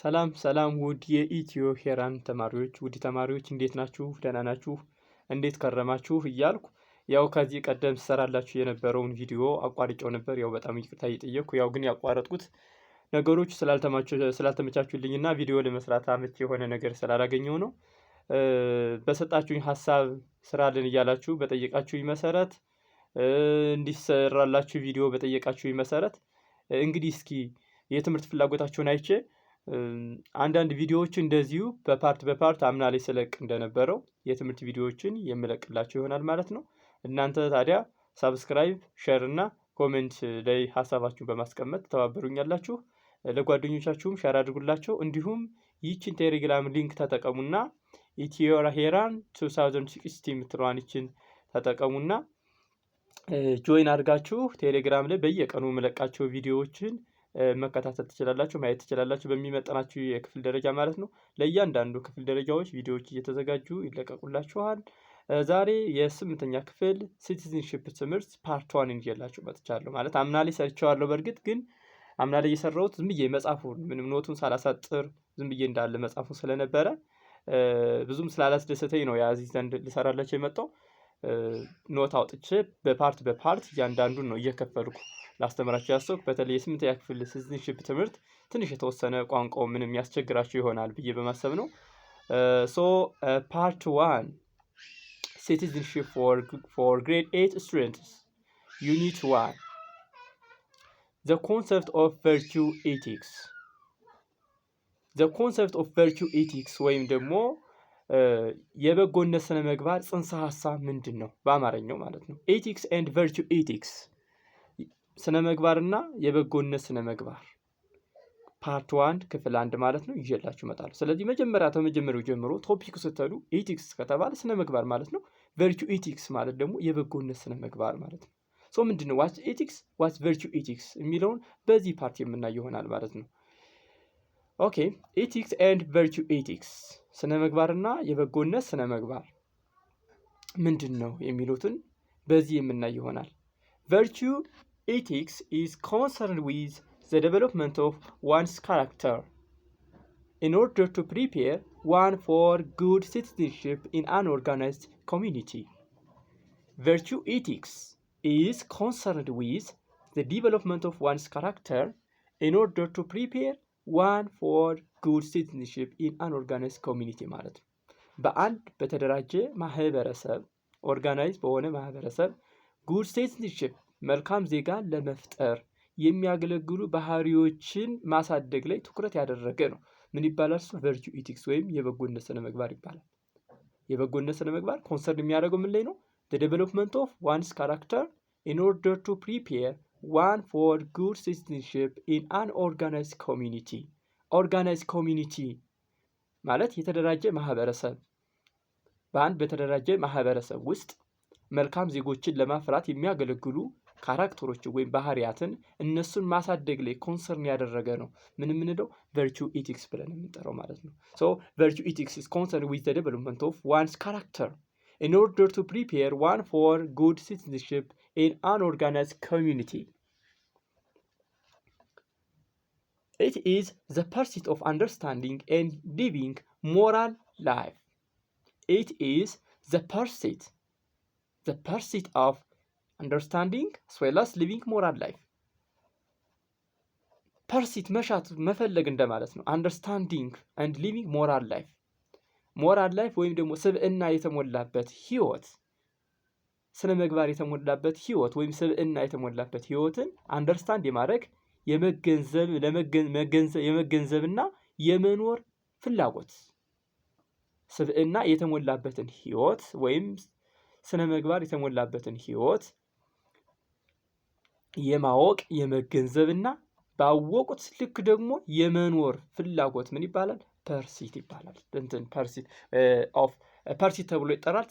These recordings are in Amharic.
ሰላም ሰላም ውድ የኢትዮ ሄራን ተማሪዎች ውድ ተማሪዎች እንዴት ናችሁ? ደህና ናችሁ? እንዴት ከረማችሁ? እያልኩ ያው ከዚህ ቀደም ሰራላችሁ የነበረውን ቪዲዮ አቋርጬው ነበር። ያው በጣም ይቅርታ እየጠየቅኩ ያው ግን ያቋረጥኩት ነገሮች ስላልተመቻቹልኝና ቪዲዮ ለመስራት አመቺ የሆነ ነገር ስላላገኘው ነው። በሰጣችሁኝ ሀሳብ ስራልን እያላችሁ በጠየቃችሁኝ መሰረት እንዲሰራላችሁ ቪዲዮ በጠየቃችሁኝ መሰረት እንግዲህ እስኪ የትምህርት ፍላጎታችሁን አይቼ አንዳንድ ቪዲዮዎች እንደዚሁ በፓርት አምና ላይ ስለቅ እንደነበረው የትምህርት ቪዲዮዎችን የምለቅላችሁ ይሆናል ማለት ነው። እናንተ ታዲያ ሳብስክራይብ፣ ሼር እና ኮሜንት ላይ ሀሳባችሁን በማስቀመጥ ተባበሩኛላችሁ። ለጓደኞቻችሁም ሼር አድርጉላቸው። እንዲሁም ይህችን ቴሌግራም ሊንክ ተጠቀሙና ኢትዮ ሄራን 2016 የምትለዋን ይችን ተጠቀሙና ጆይን አድርጋችሁ ቴሌግራም ላይ በየቀኑ የምለቃቸው ቪዲዮዎችን መከታተል ትችላላችሁ፣ ማየት ትችላላችሁ በሚመጥናችሁ የክፍል ደረጃ ማለት ነው። ለእያንዳንዱ ክፍል ደረጃዎች ቪዲዮዎች እየተዘጋጁ ይለቀቁላችኋል። ዛሬ የ8ኛ ክፍል ሲቲዝንሺፕ ትምህርት ፓርት 1 እንጀላችሁ መጥቻለሁ። ማለት አምና ላይ ሰርቼዋለሁ። በእርግጥ ግን አምና ላይ የሰራሁት ዝም ብዬ መጻፉን ምንም ኖቱን ሳላሳጥር ዝም ብዬ እንዳለ መጻፉን ስለነበረ ብዙም ስላላስደሰተኝ ነው ያዚህ ዘንድ ልሰራላችሁ የመጣው። ኖት አውጥቼ በፓርት እያንዳንዱን ነው እየከፈልኩ ላስተምራችሁ ያሰብኩት። በተለይ የ8ኛ ክፍል ሲቲዝንሺፕ ትምህርት ትንሽ የተወሰነ ቋንቋው ምንም ያስቸግራችሁ ይሆናል ብዬ በማሰብ ነው። ፓርት 1 Citizenship for grade 8 students unit 1 the concept of virtue ethics ወይም ደግሞ የበጎነት ስነ ምግባር ጽንሰ ሐሳብ ምንድን ነው በአማርኛው ማለት ነው። ኤቲክስ ኤንድ ቨርቹ ኤቲክስ ስነ ምግባርና የበጎነት ስነ ምግባር ፓርት 1 ክፍል 1 ማለት ነው ይዤላችሁ እመጣለሁ። ስለዚህ ተመጀመሪያው ጀምሮ ቶፒክ ስትሉ ኤቲክስ ከተባለ ስነ ምግባር ማለት ነው። ቨርቹ ኤቲክስ ማለት ደግሞ የበጎነት ስነ ምግባር ማለት ነው። ምንድነው ዋት ኤቲክስ ዋት ቨርቹ ኤቲክስ የሚለውን በዚህ ፓርት የምናየው ይሆናል ማለት ነው። ኦኬ ኤቲክስ ኤንድ ቨርቹ ኤቲክስ ስነ ምግባርና የበጎነት ስነ ምግባር ምንድን ነው የሚሉትን በዚህ የምናየው ይሆናል። ቨርቹ ethics is concerned with the development of one's character in order to prepare one for good citizenship in an organized community. Virtue ethics is concerned with the development of one's character in order to prepare one for good citizenship in an organized community ማለት ነው። በአንድ በተደራጀ ማህበረሰብ ኦርጋናይዝ በሆነ ማህበረሰብ good citizenship መልካም ዜጋን ለመፍጠር የሚያገለግሉ ባህሪዎችን ማሳደግ ላይ ትኩረት ያደረገ ነው። ምን ይባላል እሱ? ቨርቹ ኢቲክስ ወይም የበጎነት ስነ ምግባር ይባላል። የበጎነት ስነ ምግባር ኮንሰርን የሚያደርገው ምን ላይ ነው? the development of one's character in order to prepare one for good citizenship in an organized community. organized community ማለት የተደራጀ ማህበረሰብ፣ በአንድ በተደራጀ ማህበረሰብ ውስጥ መልካም ዜጎችን ለማፍራት የሚያገለግሉ ካራክተሮችን ወይም ባህሪያትን እነሱን ማሳደግ ላይ ኮንሰርን ያደረገ ነው። ምን ምንለው? ቨርቹ ኢቲክስ ብለን የምንጠራው ማለት ነው። ቨርቹ ኢቲክስ is concerned with the development of one's character in order to prepare one for good citizenship in an organized community. It is the pursuit of understanding and living moral life. It is the pursuit of understanding as well as living moral life. ፐርሲት መሻት መፈለግ እንደማለት ነው። አንደርስታንዲንግ and living moral life ሞራል ላይፍ ወይም ደግሞ ስብዕና የተሞላበት ህይወት፣ ስነ ምግባር የተሞላበት ህይወት ወይም ስብዕና የተሞላበት ህይወትን አንደርስታንድ የማድረግ የመገንዘብና የመኖር ፍላጎት፣ ስብዕና የተሞላበትን ህይወት ወይም ስነ ምግባር የተሞላበትን ህይወት የማወቅ የመገንዘብና ባወቁት ልክ ደግሞ የመኖር ፍላጎት ምን ይባላል? ፐርሲት ይባላል። ፐርሲት ተብሎ ይጠራል።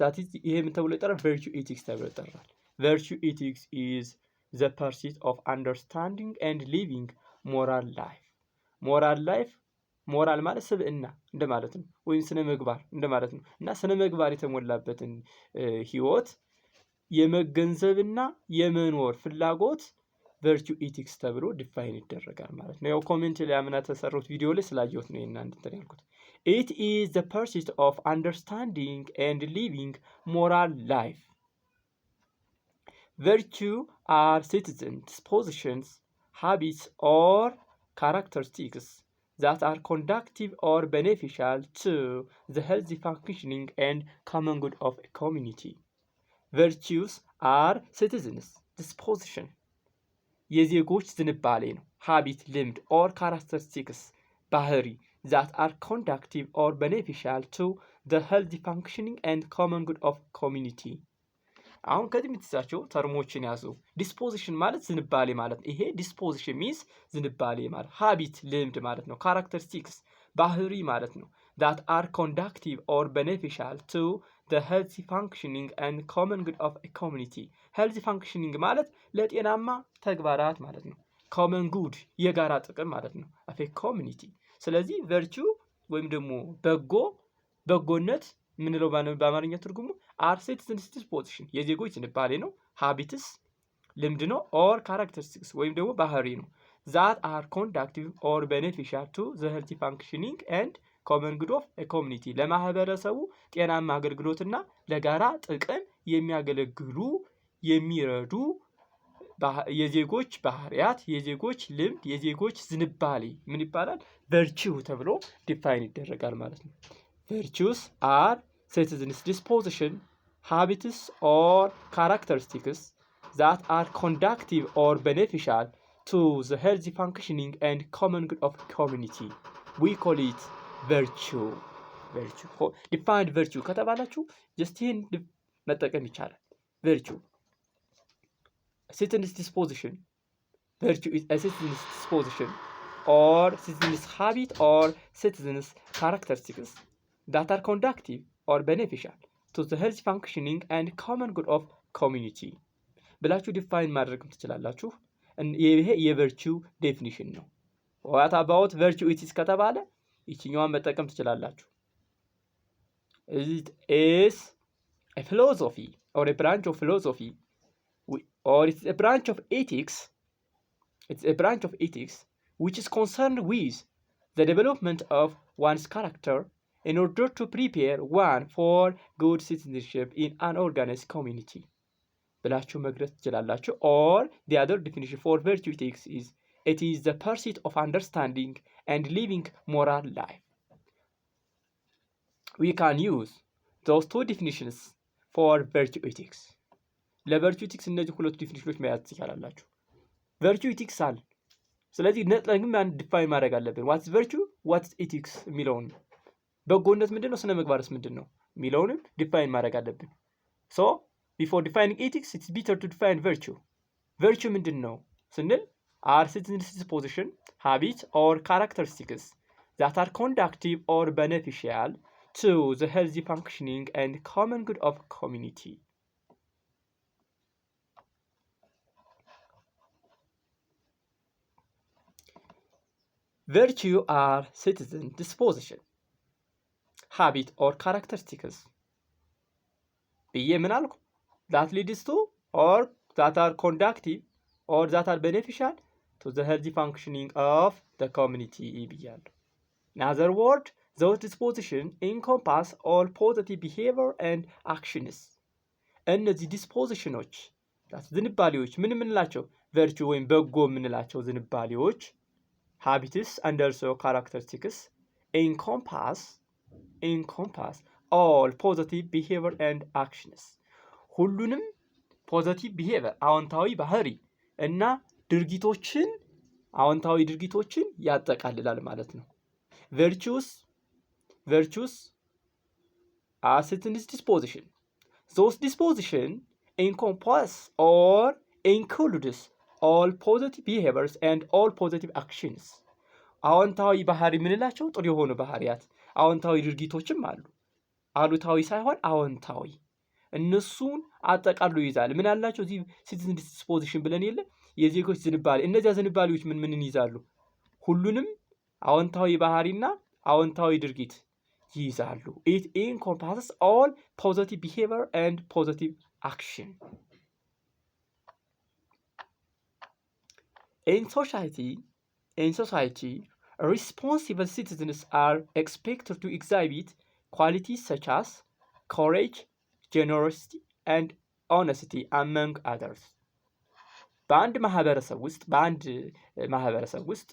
ይሄ ምን ተብሎ ይጠራል? ቨርቹ ኢቲክስ ተብሎ ይጠራል። ቨርቹ ኢቲክስ is the pursuit of understanding and living moral life. ሞራል ማለት ስብዕና እንደማለት ነው፣ ወይም ስነ ምግባር እንደማለት ነው። እና ስነ ምግባር የተሞላበትን ህይወት የመገንዘብና የመኖር ፍላጎት ቨርቹ ኢቲክስ ተብሎ ዲፋይን ይደረጋል ማለት ነው። ያው ኮሜንት ላይ አምና ተሰሩት ቪዲዮ ላይ ስላየሁት ነው እናንተ እንትን ያልኩት። It is the pursuit of understanding and living moral life. Virtue are citizen dispositions, habits, or characteristics that are conductive or beneficial to the healthy functioning and common good of a community. Virtues are citizens disposition የዜጎች ዝንባሌ ነው። habit ልምድ or characteristics ባህሪ that are conductive or beneficial to the healthy functioning and common good of community. አሁን ከዚህ የምትይዛቸው ተርሞችን ያዙ። ዲስፖዚሽን ማለት ዝንባሌ ማለት ነው። ይሄ ዲስፖዚሽን ሚንስ ዝንባሌ ማለት፣ ሃቢት ልምድ ማለት ነው። ካራክተሪስቲክስ ባህሪ ማለት ነው። that are conductive or beneficial to the healthy functioning and common good of a community. healthy functioning ማለት ለጤናማ ተግባራት ማለት ነው። common good የጋራ ጥቅም ማለት ነው of a community። ስለዚህ virtue ወይም ደግሞ በጎነት ምንለው በአማርኛ ትርጉሙ are citizens disposition የዜጎች ዝንባሌ ነው። habits ልምድ ነው። or characteristics ወይም ደግሞ ባህሪ ነው። that are conductive or beneficial to the healthy functioning and common good of a community ለማህበረሰቡ ጤናማ አገልግሎትና ለጋራ ጥቅም የሚያገለግሉ የሚረዱ የዜጎች ባህሪያት፣ የዜጎች ልምድ፣ የዜጎች ዝንባሌ ምን ይባላል? ቨርቹ ተብሎ ዲፋይን ይደረጋል ማለት ነው። virtues are citizens disposition, habits or characteristics that are conductive or beneficial to the healthy functioning and common good of community. We call it virtue. defined virtue ከተባላችሁ just ይህን መጠቀም ይቻላል። virtue citizens disposition. virtue is a citizens disposition or citizens habit or citizens characteristics that are conductive or beneficial to the healthy functioning and common good of community ብላችሁ ዲፋይን ማድረግም ትችላላችሁ። ይሄ የቨርቹ ዴፊኒሽን ነው። what about virtue it is ከተባለ ይችኛዋን መጠቀም ትችላላችሁ። it is a philosophy or a branch of philosophy or it's a branch of ethics. It's a branch of ethics which is concerned with the development of one's character in order to prepare one for good citizenship in an organized community ብላችሁ መግለጽ ትችላላችሁ። or the other definition for virtue ethics is it is the pursuit of understanding and living moral life. We can use those two definitions for virtue ethics. ለቨርቹ ኢቲክስ እነዚህ ሁለቱ ዲፊኒሽኖች መያዝ ትችላላችሁ። ቨርቹ ኢቲክስ አለ። ስለዚህ ነጥለን አንድ ዲፋይን ማድረግ አለብን። ዋትስ ቨርቹ ዋትስ ኢቲክስ የሚለውን በጎነት ምንድን ነው፣ ስነ ምግባርስ ምንድን ነው የሚለውንም ዲፋይን ማድረግ አለብን። ሶ ቢፎር ዲፋይኒንግ ኢቲክስ ኢትስ ቢተር ቱ ዲፋይን ቨርቹ። ቨርቹ ምንድን ነው ስንል are citizens disposition, habits or characteristics that are conductive or beneficial to the healthy functioning and common good of community. Virtue are citizen disposition, habit or characteristics ብዬ ምን አልኩ? that leads to or that are conductive or that are beneficial to the healthy functioning of the community ብያለሁ። in other words those dispositions encompass all positive behavior and actions. እነዚህ ዲስፖዚሽኖች ዝንባሌዎች ምን የምንላቸው? ቨርቹ ወይም በጎ የምንላቸው ዝንባሌዎች habits and also characteristics encompass all positive behavior and actions. ሁሉንም ፖዚቲቭ ቢሄቪየር አዎንታዊ ባህሪ እና ድርጊቶችን አዎንታዊ ድርጊቶችን ያጠቃልላል ማለት ነው። virtues are citizens disposition. Those disposition encompass or includes all positive behaviors and all positive actions. አዎንታዊ ባህሪ የምንላቸው ጥሩ የሆኑ ባህሪያት፣ አዎንታዊ ድርጊቶችም አሉ። አሉታዊ ሳይሆን አዎንታዊ እነሱን አጠቃሎ ይይዛል። ምን አላቸው እዚህ ሲቲዝን ዲስፖዚሽን ብለን የለ የዜጎች ዝንባሌ። እነዚያ ዝንባሌዎች ምን ይይዛሉ? ሁሉንም አዎንታዊ ባህሪና አዎንታዊ ድርጊት ይይዛሉ። it encompasses all positive behavior and positive action. In society, responsible citizens are expected to exhibit qualities such as courage, generosity, and honesty, among others. በአንድ ማህበረሰብ ውስጥ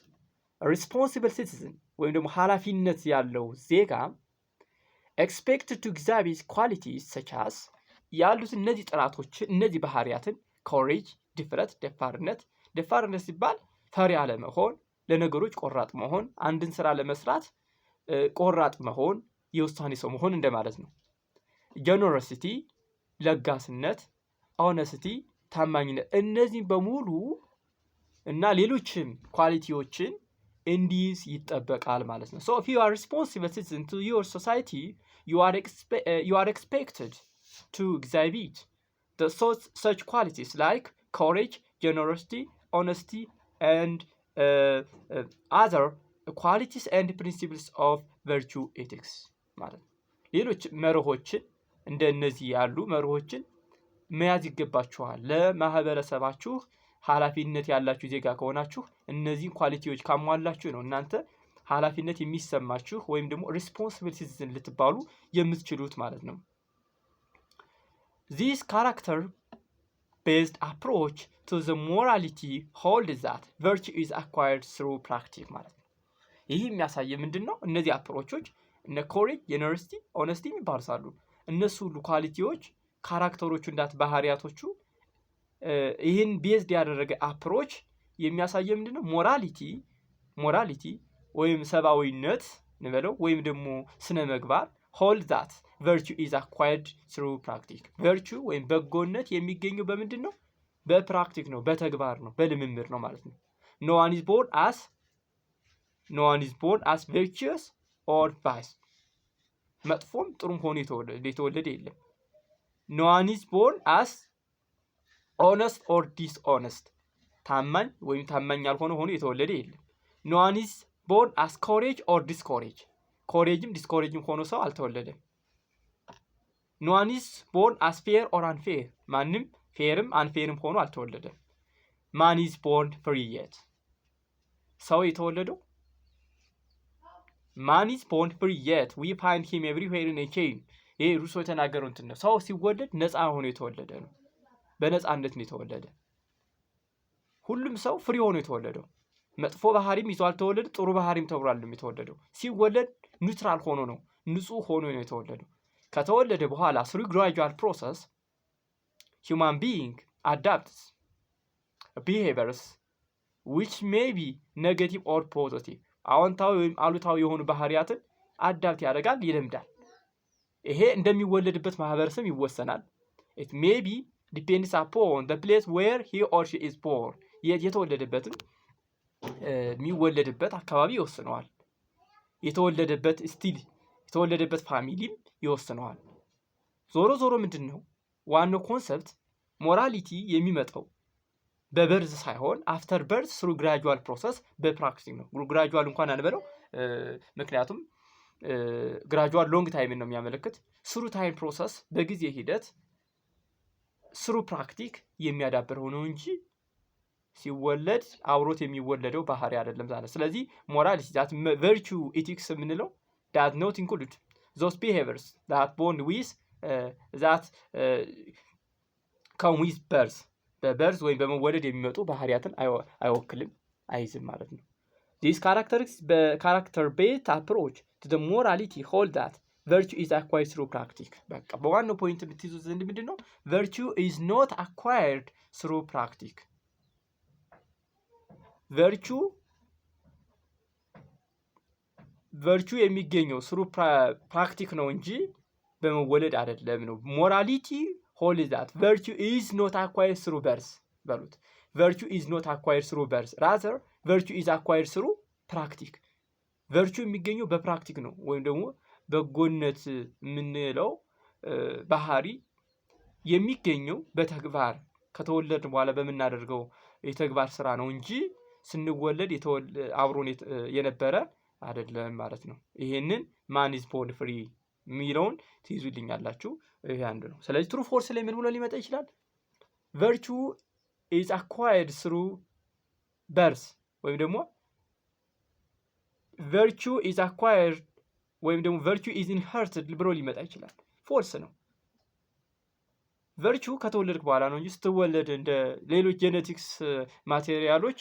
ሪስፖንሲብል ሲቲዝን ወይም ደግሞ ኃላፊነት ያለው ዜጋ expected to exhibit qualities such as ያሉት እነዚህ ጥራቶችን እነዚህ ባህሪያትን courage ድፍረት ደፋርነት ሲባል ፈሪ አለመሆን ለነገሮች ቆራጥ መሆን አንድን ስራ ለመስራት ቆራጥ መሆን የውሳኔ ሰው መሆን እንደማለት ነው። generosity ለጋስነት honesty ታማኝነት እነዚህ በሙሉ እና ሌሎችም ኳሊቲዎችን እንዲይዝ ይጠበቃል ማለት ነው። So if you are responsible citizen to your society, you are expected to exhibit such qualities like courage, generosity, honesty, and other qualities and principles of virtue ethics ማለት ነው። ሌሎች መርሆችን እንደነዚህ ያሉ መርሆችን መያዝ ይገባችኋል። ለማህበረሰባችሁ ኃላፊነት ያላችሁ ዜጋ ከሆናችሁ እነዚህን ኳሊቲዎች ካሟላችሁ ነው እናንተ ኃላፊነት የሚሰማችሁ ወይም ደግሞ ሪስፖንሲብል ሲቲዝን ልትባሉ የምትችሉት ማለት ነው። This character based approach to the morality holds that virtue is acquired through practice ማለት ነው። ይህ የሚያሳየ ምንድነው? እነዚህ አፕሮቾች እነ ኮሬጅ፣ ጀነሮሲቲ፣ ኦነስቲ የሚባሉ እነሱ ሁሉ ኳሊቲዎች ካራክተሮቹ እንዳት ባህሪያቶቹ ይህን ቤዝድ ያደረገ አፕሮች የሚያሳየ ምንድነው? ሞራሊቲ ወይም ሰብአዊነት እንበለው ወይም ደግሞ ስነ ምግባር hold that virtue is acquired through practice virtue ወይም በጎነት የሚገኘው በምንድን ነው? በፕራክቲክ ነው፣ በተግባር ነው፣ በልምምድ ነው ማለት ነው። no one is born as virtuous or vice መጥፎም ጥሩም ሆኖ የተወለደ የለም። no one is born as honest or dishonest ታማኝ ወይም ታማኝ ያልሆነ ሆኖ የተወለደ የለም። no one is born as courage or discourage ኮሬጅም ዲስኮሬጅም ሆኖ ሰው አልተወለደም። no one is born as fair or unfair ማንም ፌርም አንፌርም ሆኖ አልተወለደም። man is born free yet ሰው የተወለደው man is born free yet we find him everywhere in a chain ይሄ ሩሶ የተናገረው እንትን ነው። ሰው ሲወለድ ነፃ ሆኖ የተወለደ ነው፣ በነፃነት ነው የተወለደ። ሁሉም ሰው ፍሪ ሆኖ የተወለደው መጥፎ ባህሪም ይዞ አልተወለደ፣ ጥሩ ባህሪም ተብሏል የተወለደው። ሲወለድ ኒውትራል ሆኖ ነው፣ ንጹህ ሆኖ ነው የተወለደው። ከተወለደ በኋላ through gradual process human being adapts behaviors which may be negative or positive አዎንታዊ ወይም አሉታዊ የሆኑ ባህሪያትን አዳፕት ያደርጋል፣ ይለምዳል። ይሄ እንደሚወለድበት ማህበረሰብ ይወሰናል። it may be depends upon the place where he or she is born የተወለደበትን የሚወለድበት አካባቢ ይወስነዋል። የተወለደበት ስቲል የተወለደበት ፋሚሊም ይወስነዋል። ዞሮ ምንድነው ዋናው ኮንሰፕት ሞራሊቲ የሚመጣው በበርዝ ሳይሆን አፍተር በርዝ ስሩ ግራጁዋል ፕሮሰስ በፕራክቲስ ነው። ግራጁዋል እንኳን አንበለው ምክንያቱም ግራጁዋል ሎንግ ታይም ነው የሚያመለክት። ስሩ ታይም ፕሮሰስ በጊዜ ሂደት ስሩ ፕራክቲክ የሚያዳብረው ነው እንጂ ሲወለድ አብሮት የሚወለደው ባህሪ አይደለም ማለት። ስለዚህ ሞራሊቲ that virtue ethics የምንለው does not include those behaviors that born with that come with birth በበርዝ ወይም በመወለድ የሚመጡ ባህሪያትን አይወክልም፣ አይዝም ማለት ነው። this character based approach to the morality hold that virtue is acquired through practice በቃ በዋናው ፖይንት ብትይዙ ዘንድ ምንድነው virtue is not acquired through practice virtue የሚገኘው through practice ነው እንጂ በመወለድ አይደለም ነው። morality hold that virtue is not acquired through birth በሉት virtue is not acquired through birth rather virtue is acquired through practice virtue የሚገኘው በፕራክቲክ ነው ወይም ደግሞ በጎነት የምንለው ባህሪ የሚገኘው በተግባር ከተወለድ በኋላ በመናደርገው የተግባር ስራ ነው እንጂ ስንወለድ አብሮን የነበረ አይደለም ማለት ነው። ይሄንን man is born free ሚለውን ትይዙልኛላችሁ። ይሄ አንዱ ነው። ስለዚህ true force ላይ ምን ብሎ ሊመጣ ይችላል? virtue is acquired through በርስ ወይም ደግሞ virtue is acquired ወይም ደግሞ virtue is inherited ብሎ ሊመጣ ይችላል። ፎልስ ነው። ቨርቹ ከተወለድክ በኋላ ነው እንጂ ስትወለድ እንደ ሌሎች ጄኔቲክስ ማቴሪያሎች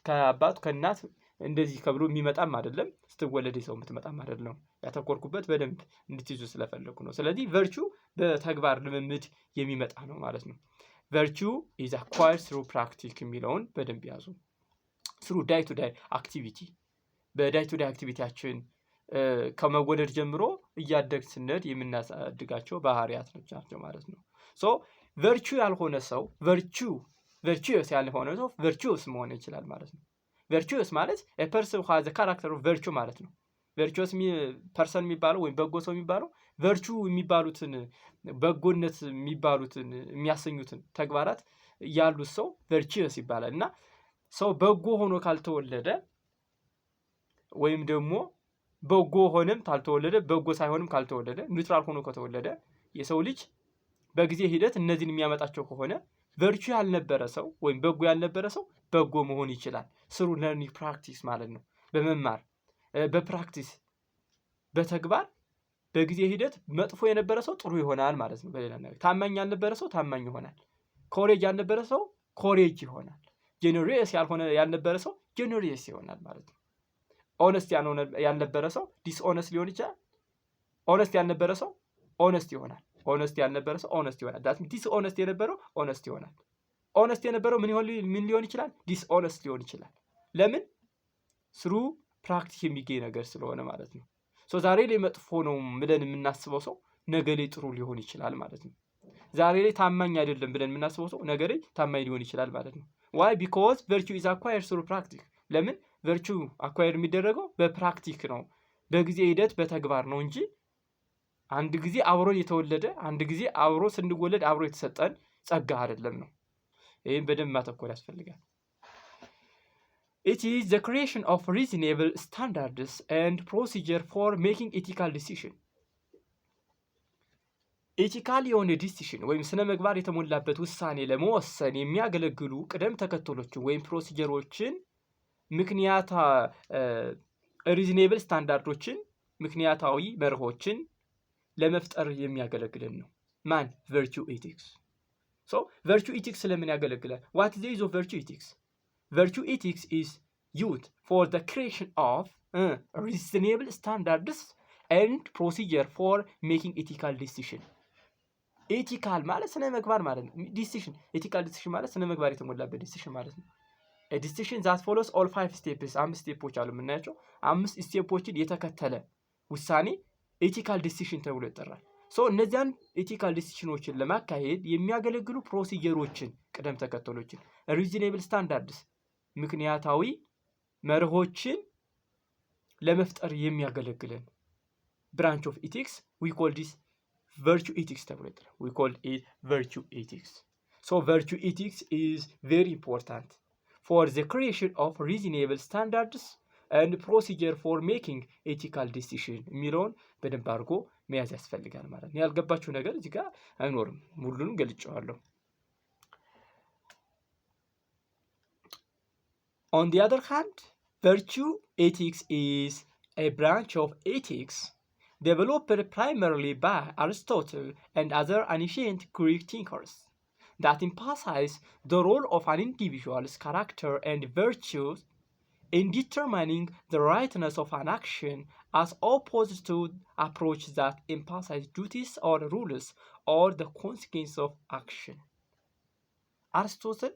ከአባት ከእናት እንደዚህ ከብሎ የሚመጣም አይደለም። ስትወለድ ሰው የምትመጣም አይደለም። ያተኮርኩበት በደንብ እንድትይዙ ስለፈለኩ ነው። ስለዚህ ቨርቹ በተግባር ልምምድ የሚመጣ ነው ማለት ነው። ቨርቹ ኢዝ አኳየርድ ስሩ ፕራክቲስ የሚለውን በደንብ ያዙ። ስሩ ዳይ ቱ ዳይ አክቲቪቲ፣ በዳይ ቱ ዳይ አክቲቪቲያችን ከመወለድ ጀምሮ እያደግ ስንሄድ የምናሳድጋቸው ባህሪያት ናቸው ማለት ነው። ሶ ቨርቹ ያልሆነ ሰው ቨርቹስ ያልሆነ ሰው ቨርቹስ መሆን ይችላል ማለት ነው። ቨርቹስ ማለት a person who has a character of virtue ማለት ነው። ቨርቹስ ፐርሰን የሚባለው ወይም በጎ ሰው የሚባለው ቨርቹ የሚባሉትን በጎነት የሚባሉትን የሚያሰኙትን ተግባራት ያሉት ሰው ቨርቹስ ይባላል። እና ሰው በጎ ሆኖ ካልተወለደ ወይም ደግሞ በጎ ሆነም ካልተወለደ በጎ ሳይሆንም ካልተወለደ ኒውትራል ሆኖ ከተወለደ የሰው ልጅ በጊዜ ሂደት እነዚህን የሚያመጣቸው ከሆነ ቨርቹ ያልነበረ ሰው ወይም በጎ ያልነበረ ሰው በጎ መሆን ይችላል። ስሩ ለርኒንግ ፕራክቲስ ማለት ነው። በመማር በፕራክቲስ በተግባር በጊዜ ሂደት መጥፎ የነበረ ሰው ጥሩ ይሆናል ማለት ነው። በሌላ ነገር ታማኝ ያልነበረ ሰው ታማኝ ይሆናል። ኮሬጅ ያልነበረ ሰው ኮሬጅ ይሆናል። ጄኔሪየስ ያልነበረ ሰው ጄኔሪየስ ይሆናል ማለት ነው። ኦነስት ያልነበረ ሰው ዲስኦነስት ሊሆን ይችላል። ኦነስት ያልነበረ ሰው ኦነስት ይሆናል። ኦነስት ያልነበረ ሰው ኦነስት ይሆናል። ዳት ዲስኦነስት የነበረው ኦነስት ይሆናል። ኦነስት የነበረው ምን ሊሆን ይችላል? ዲስኦነስት ሊሆን ይችላል። ለምን? ስሩ ፕራክቲስ የሚገኝ ነገር ስለሆነ ማለት ነው። ሶ ዛሬ ላይ መጥፎ ነው ብለን የምናስበው ሰው ነገ ላይ ጥሩ ሊሆን ይችላል ማለት ነው። ዛሬ ላይ ታማኝ አይደለም ብለን የምናስበው ሰው ነገ ላይ ታማኝ ሊሆን ይችላል ማለት ነው። ዋይ? ቢኮዝ ቨርቹ ኢዝ አኳየርድ ስሩ ፕራክቲስ። ለምን? ቨርቹ አኳየርድ የሚደረገው በፕራክቲክ ነው፣ በጊዜ ሂደት በተግባር ነው እንጂ አንድ ጊዜ አብሮ የተወለደ አንድ ጊዜ አብሮ ስንወለድ አብሮ የተሰጠን ጸጋ አይደለም ነው። ይህም በደንብ ማተኮር ያስፈልጋል። It is the creation of reasonable standards and procedure for making ethical decision. ኤቲካል የሆነ ዲሲሽን ወይም ስነ ምግባር የተሞላበት ውሳኔ ለመወሰን የሚያገለግሉ ቅደም ተከተሎችን ወይም ፕሮሲጀሮችን ሪዝኔብል ስታንዳርዶችን ምክንያታዊ መርሆችን ለመፍጠር የሚያገለግልን ነው። ማን? ቨርቹ ኤቲክስ። ሶ ቨርቹ ኤቲክስ ለምን ያገለግላል? ዋት ኢዝ ዘ ዩዝ ኦፍ ቨርቹ ኤቲክስ? ቨርቹ ኤቲክስ ኢዝ ዩዝድ ፎር ዘ ክሪኤሽን ኦፍ ሪዝኔብል ስታንዳርድስ ኤንድ ፕሮሲጀር ፎር ሜኪንግ ኤቲካል ዲሲሽን። ኤቲካል ማለት ስነ ምግባር ማለት ነው። ዲሲሽን ኤቲካል ዲሲሽን ማለት ስነ ምግባር የተሞላበት ዲሲሽን ማለት ነው። ዲሲሽን ዛት ፎሎስ ኦል 5 ስቴፕስ፣ 5 ስቴፖች አሉ የምናያቸው። 5 ስቴፖችን የተከተለ ውሳኔ ኤቲካል ዲሲሽን ተብሎ ይጠራል። ሶ እነዚያን ኤቲካል ዲሲሽኖችን ለማካሄድ የሚያገለግሉ ፕሮሲጀሮችን፣ ቅደም ተከተሎችን፣ ሪዝኔብል ስታንዳርድስ ምክንያታዊ መርሆችን ለመፍጠር የሚያገለግልን ብራንች ኦፍ ኢቲክስ ዊ ኮል ዲስ ቨርቹ ኢቲክስ ተብሎ ይጠራል። ዊ ኮል ኢት ቨርቹ ኢቲክስ። ሶ ቨርቹ ኢቲክስ ኢዝ ቬሪ ኢምፖርታንት ፎር ዘ ክሪኤሽን ኦፍ ሪዝኔብል ስታንዳርድስ and procedure for making ethical decision የሚለውን በደንብ አድርጎ መያዝ ያስፈልጋል ማለት ነው። ያልገባችሁ ነገር እዚህ ጋር አይኖርም፣ ሁሉንም ገልጬዋለሁ። On the other hand, virtue ethics is a branch of ethics developed primarily by Aristotle and other ancient Greek thinkers that emphasize the role of an individual's character and virtues in determining the rightness of an action as opposed to approach that emphasize duties or rules or the consequence of action. አርስቶትል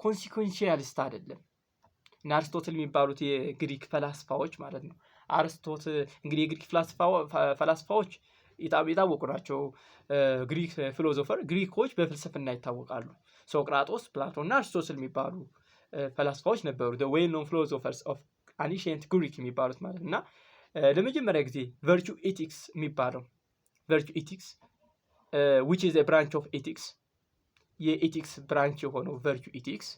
ኮንሲኩዌንሻሊስት አይደለም። እና አርስቶትል የሚባሉት የግሪክ ፈላስፋዎች ማለት ነው። አርስቶትል እንግዲህ የግሪክ ፈላስፋዎች የታወቁ ናቸው። ግሪክ ፊሎዞፈር ግሪኮች በፍልስፍና ይታወቃሉ። ሶቅራጦስ፣ ፕላቶ እና አርስቶትል የሚባሉ ፈላስፋዎች ነበሩ። the well known philosophers of ancient Greek የሚባሉት ማለት እና ለመጀመሪያ ጊዜ ቨርቹ ኤቲክስ የሚባለው ቨርቹ ኤቲክስ which is a branch of ethics የኤቲክስ ብራንች የሆነው ቨርቹ ኤቲክስ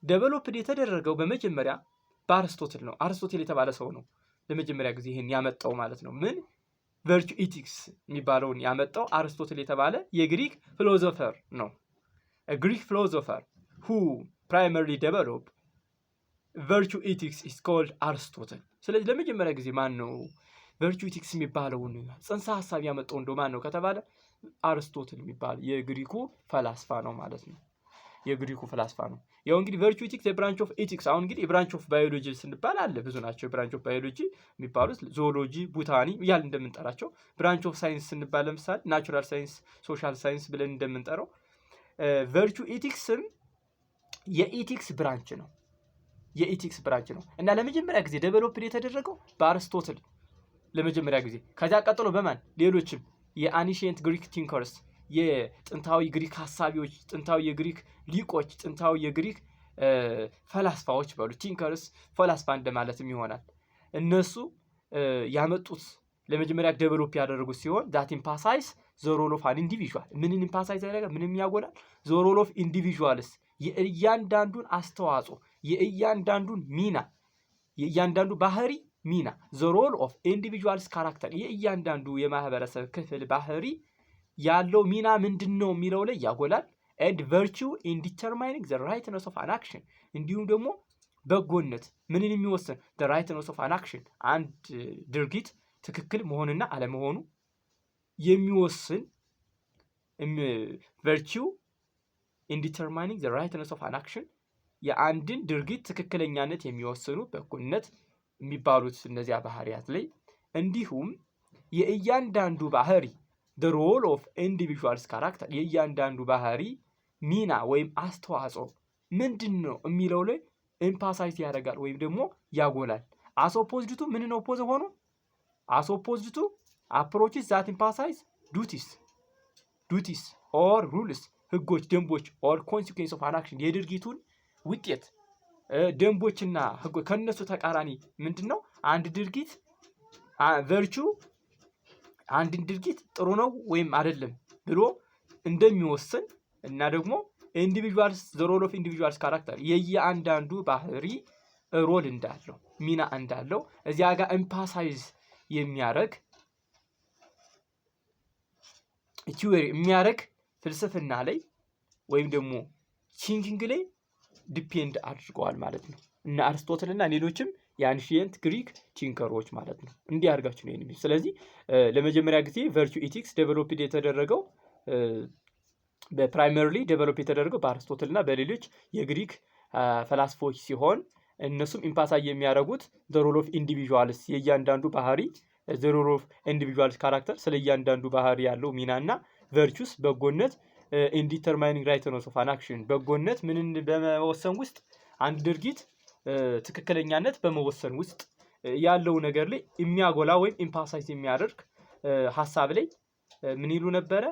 ዴቨሎፕድ የተደረገው በመጀመሪያ በአርስቶትል ነው። አርስቶትል የተባለ ሰው ነው ለመጀመሪያ ጊዜ ይሄን ያመጣው ማለት ነው። ምን ቨርቹ ኤቲክስ የሚባለውን ያመጣው አርስቶትል የተባለ የግሪክ ፊሎዞፈር ነው። a Greek philosopher who primarily developed virtue ethics is called Aristotle ስለዚህ ለመጀመሪያ ጊዜ ማን ነው virtue ethics የሚባለውን ጽንሰ ሐሳብ ያመጣው እንደው ማን ነው ከተባለ አርስቶትል የሚባል የግሪኩ ፈላስፋ ነው ማለት ነው የግሪኩ ፈላስፋ ነው ያው እንግዲህ virtue ethics የብራንች ኦፍ ኤቲክስ አሁን እንግዲህ የብራንች ኦፍ ባዮሎጂ ስንባል አለ ብዙ ናቸው ብራንች ኦፍ ባዮሎጂ የሚባሉት ዞኦሎጂ ቦታኒ ያል እንደምንጠራቸው ብራንች ኦፍ ሳይንስ ስንባል ለምሳሌ ናቹራል ሳይንስ ሶሻል ሳይንስ ብለን እንደምንጠራው virtue ethicsም የኤቲክስ ብራንች ነው የኤቲክስ ብራንች ነው እና ለመጀመሪያ ጊዜ ዴቨሎፕ የተደረገው በአርስቶትል ለመጀመሪያ ጊዜ ከዛ ቀጥሎ በማን ሌሎችም የአንሺየንት ግሪክ ቲንከርስ የጥንታዊ ግሪክ ሐሳቢዎች ጥንታዊ የግሪክ ሊቆች ጥንታዊ የግሪክ ፈላስፋዎች ባሉ ቲንከርስ ፈላስፋ እንደማለትም ይሆናል እነሱ ያመጡት ለመጀመሪያ ዴቨሎፕ ያደረጉት ሲሆን that emphasize the role of an individual ምንን emphasize ያደረገ ምንም ያጎላል the role of individuals የእያንዳንዱን አስተዋጽኦ የእያንዳንዱን ሚና የእያንዳንዱ ባህሪ ሚና the role of individuals character የእያንዳንዱ የማህበረሰብ ክፍል ባህሪ ያለው ሚና ምንድነው የሚለው ላይ ያጎላል and virtue in determining the rightness of an action እንዲሁም ደግሞ በጎነት ምንን የሚወስን the rightness of an action አንድ ድርጊት ትክክል መሆንና አለመሆኑ የሚወስን virtue in determining the rightness of an action የአንድን ድርጊት ትክክለኛነት የሚወስኑ በጎነት የሚባሉት እነዚያ ባህሪያት ላይ እንዲሁም የእያንዳንዱ ባህሪ the role of individuals character የእያንዳንዱ ባህሪ ሚና ወይም አስተዋጽኦ ምንድነው የሚለው ላይ emphasize ያደርጋል ወይም ደግሞ ያጎላል as opposed to ምን ነው ኦፖዝ ሆኖ as opposed to approaches that emphasize duties or rules ህጎች ደንቦች or consequence of an action የድርጊቱን ውጤት ደንቦችና ህጎች ከነሱ ተቃራኒ ምንድነው አንድ ድርጊት virtue አንድን ድርጊት ጥሩ ነው ወይም አይደለም ብሎ እንደሚወስን እና ደግሞ individuals the role of individuals character የእያንዳንዱ ባህሪ ሮል እንዳለው ሚና እንዳለው እዚያ ጋር emphasize የሚያረግ ቲዮሪ የሚያረግ ፍልስፍና ላይ ወይም ደግሞ ቲንኪንግ ላይ ዲፔንድ አድርገዋል ማለት ነው እና አርስቶትል እና ሌሎችም የአንሺየንት ግሪክ ቲንከሮች ማለት ነው እንዲህ አድርጋችሁ ነው የሚል ስለዚህ ለመጀመሪያ ጊዜ virtue ethics ዴቨሎፕ የተደረገው በፕራይመሪሊ ዴቨሎፕ የተደረገው በአርስቶትል እና በሌሎች የግሪክ ፈላስፎች ሲሆን እነሱም ኢምፓሳይ የሚያደርጉት the role of individuals የእያንዳንዱ ባህሪ the role of individuals character ስለ እያንዳንዱ ባህሪ ያለው ሚናና virtues በጎነት in determining rightness of an action በጎነት ምንን በመወሰን ውስጥ አንድ ድርጊት ትክክለኛነት በመወሰን ውስጥ ያለው ነገር ላይ የሚያጎላ ወይም ኢምፓሳይዝ የሚያደርግ ሐሳብ ላይ ምን ይሉ ነበር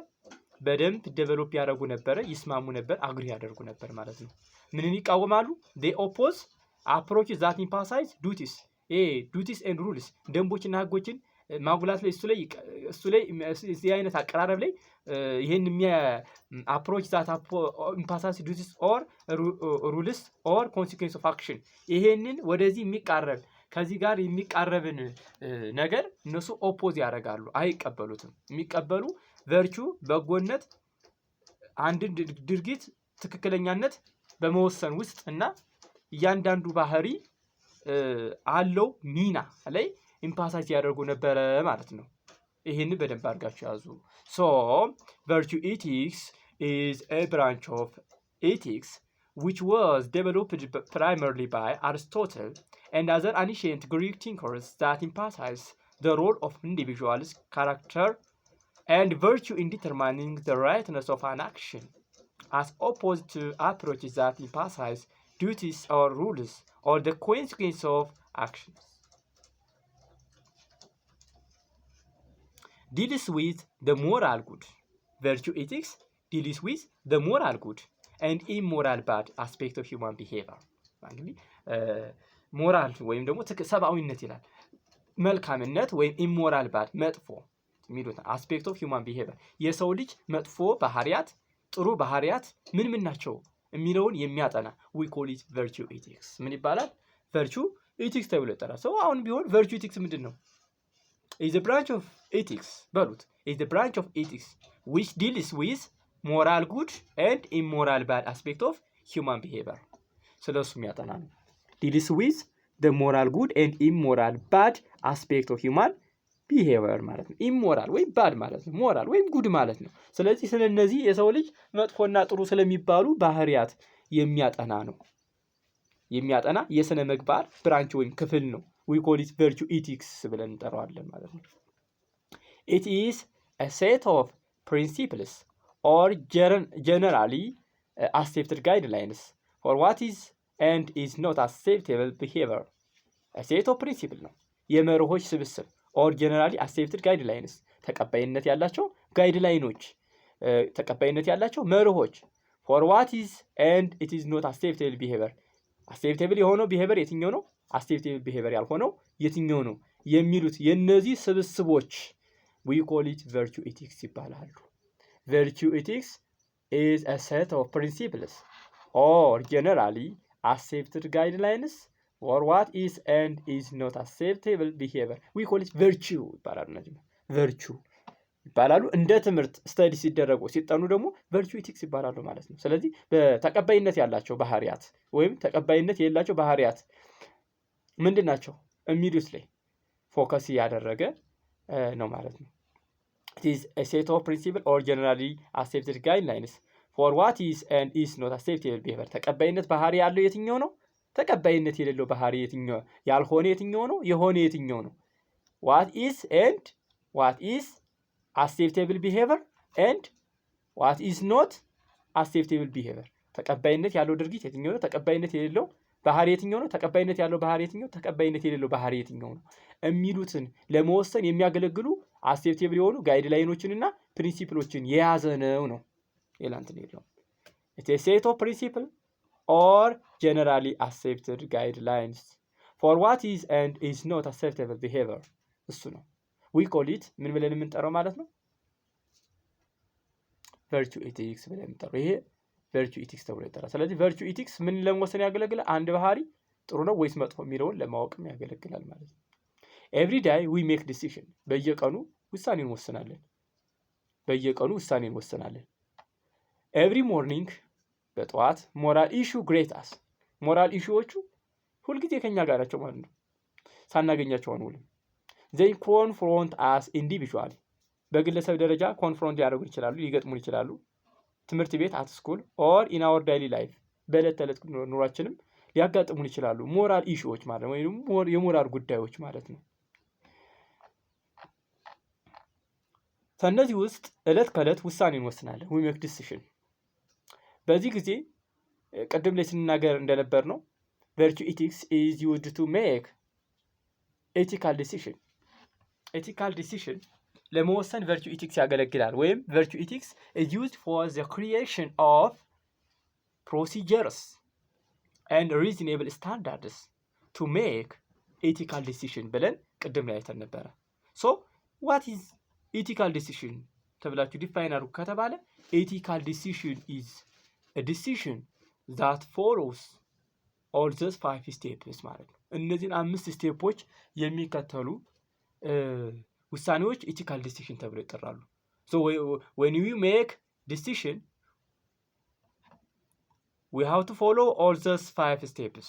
በደንብ ዴቨሎፕ ያደርጉ ነበር ይስማሙ ነበር አግሪ ያደርጉ ነበር ማለት ነው ምንን ይቃወማሉ they oppose approaches that emphasize duties and rules ደንቦችና ህጎችን ማጉላት ላይ እሱ ላይ እዚህ አይነት አቀራረብ ላይ ይሄን approach that emphasize duties or rules or consequence of action ይሄንን ወደዚህ የሚቃረብ ከዚህ ጋር የሚቃረብን ነገር እነሱ ኦፖዝ ያደርጋሉ አይቀበሉትም የሚቀበሉ virtue በጎነት አንድን ድርጊት ትክክለኛነት በመወሰን ውስጥ እና እያንዳንዱ ባህሪ አለው ሚና ላይ ኢምፓሳይዝ ያደርጉ ነበር ማለት ነው ይሄንን በደንብ አድርጋችሁ ያዙ so virtue ethics is a branch of ethics which was developed primarily by Aristotle and other ancient Greek thinkers that emphasize the role of individuals character and virtue in determining the rightness of an action as opposed to approaches that emphasize duties or rules or the consequence of actions deals with the moral good virtue ethics deals with the moral good and immoral bad aspect of human behavior እንግዲህ ሞራል ወይም ደግሞ ሰብአዊነት ይላል መልካምነት ወይም immoral bad መጥፎ የሚሉት aspect of human behavior የሰው ልጅ መጥፎ ባህሪያት ጥሩ ባህሪያት ምን ናቸው የሚለውን የሚያጠና we call it virtue ethics ምን ይባላል virtue ethics ተብሎ ይጠራል ሰው አሁን ቢሆን virtue ethics ምንድነው is a branch of ethics በሉት is a branch of ethics which deals with moral good and immoral bad aspect of human behavior ስለሱ የሚያጠና ነው deals with the moral good and immoral bad aspect of human behavior ማለት ነው። ኢሞራል ወይም ባድ ማለት ነው፣ ሞራል ወይም ጉድ ማለት ነው። ስለዚህ ስለነዚህ የሰው ልጅ መጥፎና ጥሩ ስለሚባሉ ባህሪያት የሚያጠና ነው። የሚያጠና የስነ ምግባር ብራንች ወይም ክፍል ነው። we call it virtue ethics ብለን እንጠራዋለን ማለት ነው። it is a set of principles or generally accepted guidelines for what is and is not acceptable behavior. a set of principles ነው የመርሆች ስብስብ or generally accepted guidelines ተቀባይነት ያላቸው ጋይድላይኖች ተቀባይነት ያላቸው መርሆች for what is and it is not acceptable behavior acceptable የሆነው behavior የትኛው ነው acceptable behavior ያልሆነው የትኛው ነው የሚሉት የነዚህ ስብስቦች we call it virtue ethics ይባላሉ። virtue ethics is a set of principles or generally accepted guidelines for what is and is not acceptable behavior we call it virtue ይባላሉ። እነዚህ virtue ይባላሉ። እንደ ትምህርት ስተዲ ሲደረጉ ሲጠኑ ደግሞ virtue ethics ይባላሉ ማለት ነው። ስለዚህ በተቀባይነት ያላቸው ባህሪያት ወይም ተቀባይነት የሌላቸው ባህሪያት ምንድናቸው የሚሉት ላይ ፎከስ ያደረገ ነው ማለት ነው። it is a set of principles or generally accepted guidelines for what is and is not acceptable behavior ተቀባይነት ባህሪ ያለው የትኛው ነው ተቀባይነት የሌለው ባህሪ የትኛው ያልሆነ የትኛው ነው የሆነ የትኛው ነው what is and what is acceptable behavior and what is not acceptable behavior ተቀባይነት ያለው ድርጊት የትኛው ነው ተቀባይነት የሌለው ባህሪ የትኛው ነው ተቀባይነት ያለው ባህሪ የትኛው ተቀባይነት የሌለው ባህሪ የትኛው ነው የሚሉትን ለመወሰን የሚያገለግሉ acceptable የሆኑ ጋይድላይኖችንና ፕሪንሲፕሎችን የያዘ ነው ሌላንትን የለው it is a set of principles or generally accepted guidelines for what is and is not acceptable behavior እሱ ነው we call it ምን ብለን የምንጠራው ማለት ነው virtue ethics ብለን የምንጠራው ይሄ virtue ethics ተብሎ ይጠራል። ስለዚህ virtue ethics ምን ለመወሰን ያገለግላል አንድ ባህሪ ጥሩ ነው ወይስ መጥፎ የሚለውን ለማወቅም ያገለግላል ማለት ነው። every day we make decision በየቀኑ ውሳኔ እንወስናለን every morning በጠዋት ሞራል ኢሹ ግሬት አስ ሞራል ኢሹዎቹ ሁልጊዜ ከኛ ጋር ናቸው ማለት ነው ሳናገኛቸው አንውልም they confront us individually በግለሰብ ደረጃ ኮንፍሮንት ያደርጉን ይችላሉ ሊገጥሙን ይችላሉ ትምህርት ቤት at school or in our daily life በዕለት ተዕለት ኑሯችንም ሊያጋጥሙን ይችላሉ ሞራል ኢሹዎች ማለት ነው ወይም የሞራል ጉዳዮች ማለት ነው። ከነዚህ ውስጥ ዕለት ከዕለት ውሳኔ እንወስናለን we make decision በዚህ ጊዜ ቀደም ላይ ስንናገር እንደነበር ነው virtue ethics is used to make ethical decision ለመወሰን virtue ethics ያገለግላል ወይም virtue ethics is used for the creation of procedures and reasonable standards to make ethical decision ብለን ቀደም ላይ አይተን ነበር። so what is ethical decision ተብላችሁ ዲፋይን አድርጉ ከተባለ ethical decision is a decision that follows all those 5 steps ማለት ነው። እነዚህን 5 ስቴፖች የሚከተሉ ውሳኔዎች ethical decision ተብለው ይጠራሉ። so when we make decision we have to follow all those 5 steps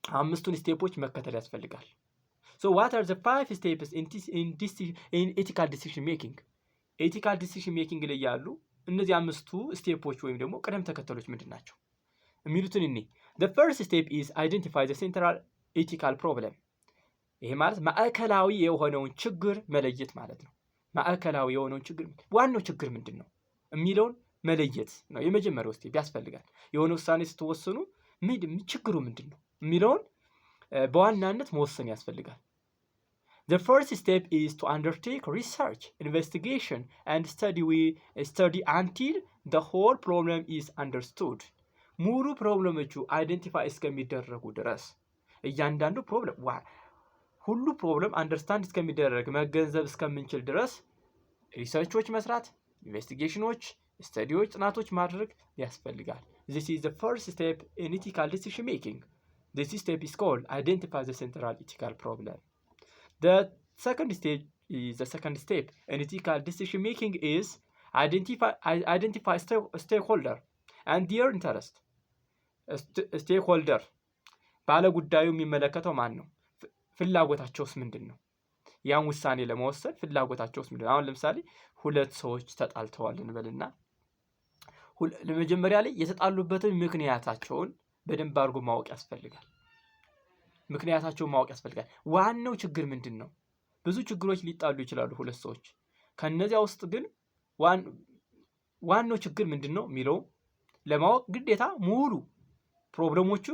አምስቱን ስቴፖች መከተል ያስፈልጋል። so what are the 5 steps in ethical decision making ethical decision making ላይ ያሉ እነዚህ አምስቱ ስቴፖች ወይም ደግሞ ቀደም ተከተሎች ምንድናቸው የሚሉትን እኔ the first step is identify the central ethical problem ይሄ ማለት ማዕከላዊ የሆነውን ችግር መለየት ማለት ነው። ማዕከላዊ የሆነውን ችግር ዋናው ችግር ምንድነው የሚለውን መለየት ነው የመጀመሪያው ስቴፕ ያስፈልጋል። የሆነ ውሳኔ ስትወስኑ ችግሩ ምንድነው የሚለውን በዋናነት መወሰን ያስፈልጋል። The first step is to undertake research, investigation and study until the whole problem is understood. ሙሉ ፕሮብለሞቹ አይደንቲፋይ እስከሚደረጉ ድረስ እያንዳንዱ ፕሮብለም ሁሉ ፕሮብለም አንደርስታንድ እስከሚደረግ መገንዘብ እስከምንችል ድረስ ሪሰርቾች መስራት ኢንቨስቲጌሽኖች ስተዲዎች ጥናቶች ማድረግ ያስፈልጋል። This is the first step in ethical decision making. This step is called identify the central ethical problem. The second step in ethical decision making is identify stakeholder and their interest. Stakeholder ባለ ጉዳዩ የሚመለከተው ማን ነው? ፍላጎታቸውስ ምንድነው? ያን ውሳኔ ለመወሰን ፍላጎታቸውስ ምንድነው? አሁን ለምሳሌ ሁለት ሰዎች ተጣልተዋል እንበልና ለመጀመሪያ ላይ የተጣሉበትን ምክንያታቸውን በደንብ አድርጎ ማወቅ ያስፈልጋል። ምክንያታቸውን ማወቅ ያስፈልጋል። ዋናው ችግር ምንድነው? ብዙ ችግሮች ሊጣሉ ይችላሉ ሁለት ሰዎች። ከነዚያ ውስጥ ግን ዋናው ችግር ምንድነው የሚለው ለማወቅ ግዴታ ሙሉ ፕሮብሌሞቹ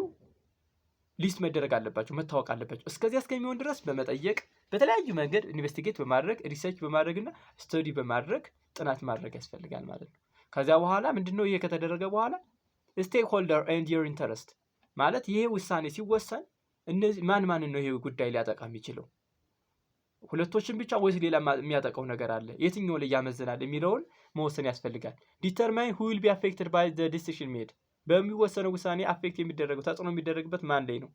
ሊስት መደረግ አለባቸው፣ መታወቅ አለባቸው። እስከዚያ እስከሚሆን ድረስ በመጠየቅ በተለያዩ መንገድ ኢንቨስቲጌት በማድረግ ሪሰርች በማድረግና ስቶዲ በማድረግ ጥናት ማድረግ ያስፈልጋል ማለት ነው። ከዚያ በኋላ ምንድነው ይሄ ከተደረገ በኋላ ስቴክ ሆልደር ኤንድ ዩር ኢንተረስት ማለት ይሄ ውሳኔ ሲወሰን እነዚህ ማን ነው ይሄ ጉዳይ ሊያጠቃ የሚችለው? ሁለቶችን ብቻ ወይስ ሌላ የሚያጠቃው ነገር አለ? የትኛው ላይ ያመዝናል የሚለውን መወሰን ያስፈልጋል። ዲተርማይን who will be affected by the decision made በሚወሰነው ውሳኔ አፌክት የሚደረገው ተጽዕኖ የሚደረግበት ማን ላይ ነው?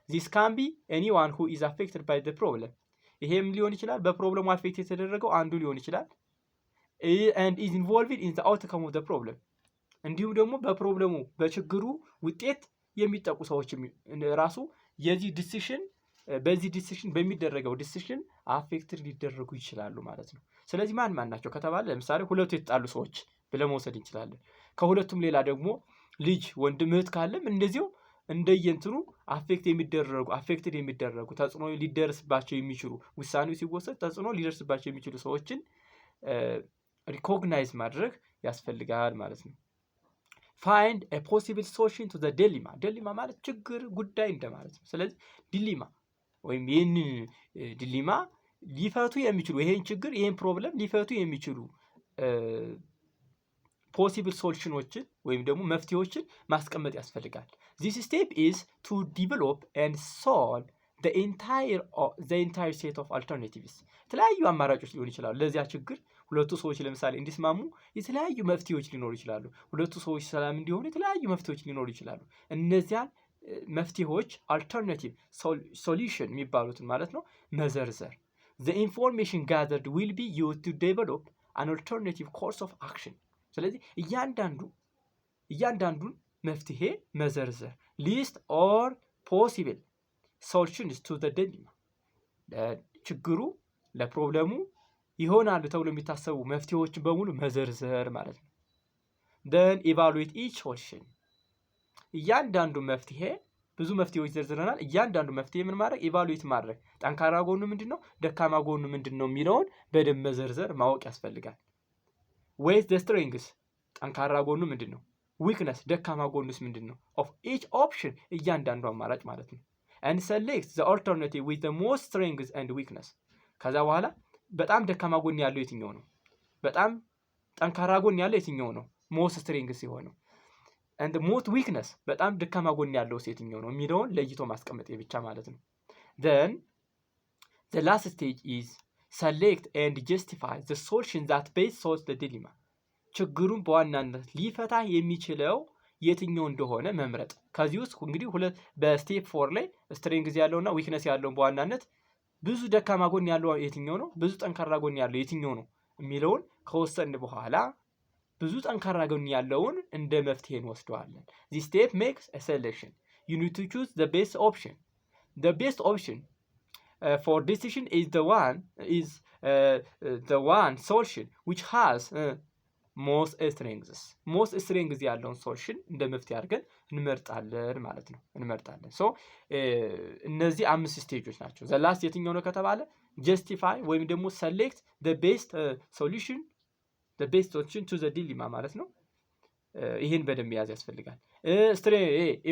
this can be anyone who is affected by the problem ይሄም ሊሆን ይችላል በፕሮብለሙ አፌክት የተደረገው አንዱ ሊሆን ይችላል and is involved in the outcome of the problem እንዲሁም ደግሞ በፕሮብለሙ በችግሩ ውጤት የሚጠቁ ሰዎች ራሱ የዚህ ዲሲሽን በዚህ ዲሲሽን በሚደረገው ዲሲሽን አፌክትድ ሊደረጉ ይችላሉ ማለት ነው። ስለዚህ ማን ናቸው ከተባለ ለምሳሌ ሁለቱ የተጣሉ ሰዎች ብለን መውሰድ እንችላለን። ከሁለቱም ሌላ ደግሞ ልጅ ወንድም እህት ካለም እንደዚሁ እንደየንትኑ አፌክትድ የሚደረጉ ተጽዕኖ ሊደርስባቸው የሚችሉ ውሳኔው ሲወሰድ ተጽዕኖ ሊደርስባቸው የሚችሉ ሰዎችን ሪኮግናይዝ ማድረግ ያስፈልጋል ማለት ነው። find a possible solution to the dilemma dilemma ማለት ችግር ጉዳይ እንደማለት ነው። ስለዚህ ዲሊማ ወይም ይህንን ዲሊማ ሊፈቱ የሚችሉ ይሄን ችግር ይሄን ፕሮብለም ሊፈቱ የሚችሉ ፖሲብል ሶሉሽኖችን ወይም ደግሞ መፍትሄዎችን ማስቀመጥ ያስፈልጋል። this step is to develop and solve the entire set of alternatives የተለያዩ አማራጮች ሊሆን ይችላሉ ለዚያ ችግር። ሁለቱ ሰዎች ለምሳሌ እንዲስማሙ የተለያዩ መፍትሄዎች ሊኖሩ ይችላሉ። ሁለቱ ሰዎች ሰላም እንዲሆኑ የተለያዩ መፍትሄዎች ሊኖሩ ይችላሉ። እነዚያን መፍትሄዎች አልተርናቲቭ ሶሉሽን የሚባሉትን ማለት ነው መዘርዘር። the information gathered will be used to develop an alternative course of action ስለዚህ እያንዳንዱን መፍትሄ መዘርዘር list or possible solutions to the dilemma ለችግሩ ለፕሮብለሙ ይሆናሉ ተብሎ የሚታሰቡ መፍትሄዎችን በሙሉ መዘርዘር ማለት ነው። then evaluate each solution እያንዳንዱ መፍትሄ ብዙ መፍትሄዎች ዘርዝረናል። እያንዳንዱ መፍትሄ ምን ማድረግ ኢቫሉዌት ማድረግ ጠንካራ ጎኑ ምንድነው ደካማ ጎኑ ምንድነው የሚለውን በደንብ መዘርዘር ማወቅ ያስፈልጋል። weigh the strengths ጠንካራ ጎኑ ምንድነው weakness ደካማ ጎኑስ ምንድነው of each option እያንዳንዱ አማራጭ ማለት ነው። and select the alternative with the most strengths and weakness ከዛ በኋላ በጣም ደካማ ጎን ያለው የትኛው ነው በጣም ጠንካራ ጎን ያለው የትኛው ነው most strengths የሆነው and most weakness በጣም ደካማ ጎን ያለው የትኛው ነው የሚለውን ለይቶ ማስቀመጥ ብቻ ማለት ነው። then the last stage is select and justify the solution that best solves the dilemma ችግሩን በዋናነት ሊፈታ የሚችለው የትኛው እንደሆነ መምረጥ። ከዚህ ውስጥ እንግዲህ በስቴፕ 4 ላይ ስትሬንግዝ ያለውና ዊክነስ ያለውን በዋናነት ብዙ ደካማ ጎን ያለው የትኛው ነው ብዙ ጠንካራ ጎን ያለው የትኛው ነው የሚለውን ከወሰን በኋላ ብዙ ጠንካራ ጎን ያለውን እንደ መፍትሄ እንወስደዋለን። this step makes a selection you need to choose the best option for decision is the one solution which has most strengths ያለውን ሶሉሽን እንደ መፍትሄ አድርገን እንመርጣለን ማለት ነው። ሶ እነዚህ 5 ስቴጆች ናቸው። the last የትኛው ነው ከተባለ justify ወይም ደግሞ select the best solution to the dilemma ማለት ነው። ይሄን በደንብ ያዝ ያስፈልጋል።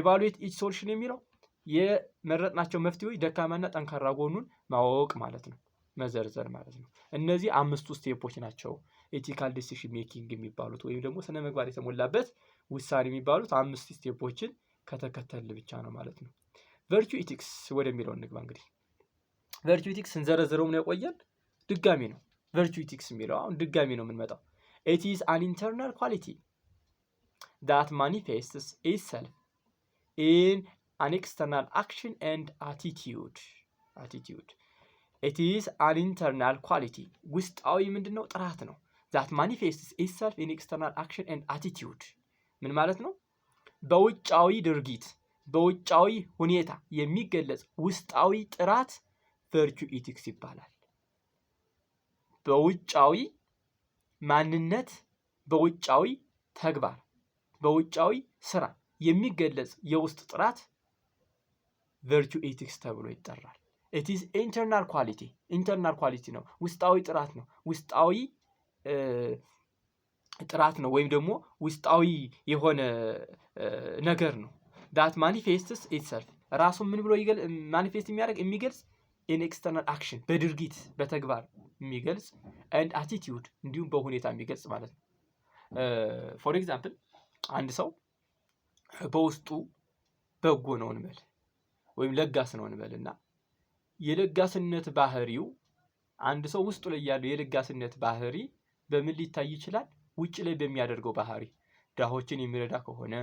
evaluate each solution የሚለው የመረጥናቸው መፍትሄዎች ደካማና ጠንካራ ጎኑን ማወቅ ማለት ነው መዘርዘር ማለት ነው። እነዚህ 5 ስቴፖች ናቸው ኤቲካል ዲሲሽን ሜኪንግ የሚባሉት ወይም ደግሞ ስነ ምግባር የተሞላበት ውሳኔ የሚባሉት 5 ስቴፖችን ከተከተል ብቻ ነው ማለት ነው። ቨርቹ ኢቲክስ ወደሚለው እንግባ። እንግዲህ ቨርቹ ኢቲክስ እንዘረዝረው ነው የቆየን ድጋሚ ነው ቨርቹ ኢቲክስ የሚለው አሁን ድጋሚ ነው የምንመጣው። it is an internal quality that manifests itself in an external action and attitude it is an internal quality ውስጣዊ ምንድነው ጥራት ነው that manifests itself in external action and attitude ምን ማለት ነው በውጫዊ ድርጊት በውጫዊ ሁኔታ የሚገለጽ ውስጣዊ ጥራት ቨርቹ ኢቲክስ ይባላል። በውጫዊ ማንነት፣ በውጫዊ ተግባር፣ በውጫዊ ስራ የሚገለጽ የውስጥ ጥራት ቨርቹ ኢቲክስ ተብሎ ይጠራል። it is internal quality ነው፣ ውስጣዊ ጥራት ነው፣ ውስጣዊ ጥራት ነው ወይም ደግሞ ውስጣዊ የሆነ ነገር ነው። that manifests itself ራሱን ምን ብሎ ማኒፌስት የሚገልጽ in external action በድርጊት በተግባር የሚገልጽ and attitude እንዲሁም በሁኔታ የሚገልጽ ማለት ነው። for example አንድ ሰው በውስጡ በጎ ነው እንበል ወይም ለጋስ ነው እንበልና የለጋስነት ባህሪው አንድ ሰው ውስጡ ላይ ያለው የለጋስነት ባህሪ በምን ሊታይ ይችላል? ውጭ ላይ በሚያደርገው ባህሪ ድሆችን የሚረዳ ከሆነ፣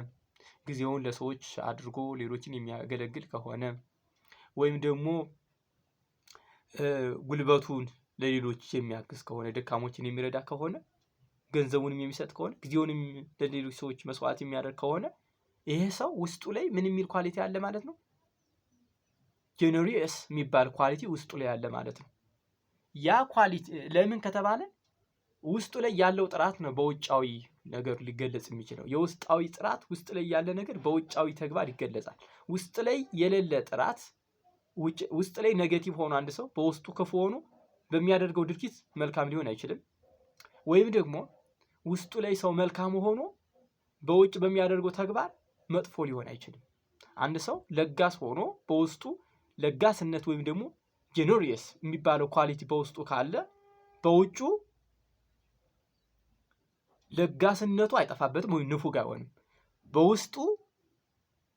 ጊዜውን ለሰዎች አድርጎ ሌሎችን የሚያገለግል ከሆነ፣ ወይም ደግሞ ጉልበቱን ለሌሎች የሚያግዝ ከሆነ፣ ደካሞችን የሚረዳ ከሆነ፣ ገንዘቡንም የሚሰጥ ከሆነ፣ ጊዜውንም ለሌሎች ሰዎች መስዋዕት የሚያደርግ ከሆነ ይሄ ሰው ውስጡ ላይ ምን የሚል ኳሊቲ አለ ማለት ነው? ጀነሪየስ የሚባል ኳሊቲ ውስጡ ላይ አለ ማለት ነው። ያ ኳሊቲ ለምን ከተባለ ውስጡ ላይ ያለው ጥራት ነው በውጫዊ ነገር ሊገለጽ የሚችለው። የውስጣዊ ጥራት ውስጥ ላይ ያለ ነገር በውጫዊ ተግባር ይገለጻል። ውስጥ ላይ የሌለ ጥራት ውስጥ ላይ ኔጌቲቭ ሆኖ አንድ ሰው በውስጡ ክፉ ሆኖ በሚያደርገው ድርጊት መልካም ሊሆን አይችልም። ወይም ደግሞ ውስጡ ላይ ሰው መልካም ሆኖ በውጭ በሚያደርገው ተግባር መጥፎ ሊሆን አይችልም። አንድ ሰው ለጋስ ሆኖ በውስጡ ለጋስነት ወይም ደግሞ ጀነሪየስ የሚባለው ኳሊቲ በውስጡ ካለ በውጩ ለጋስነቱ አይጠፋበትም ወይም ንፉግ አይሆንም።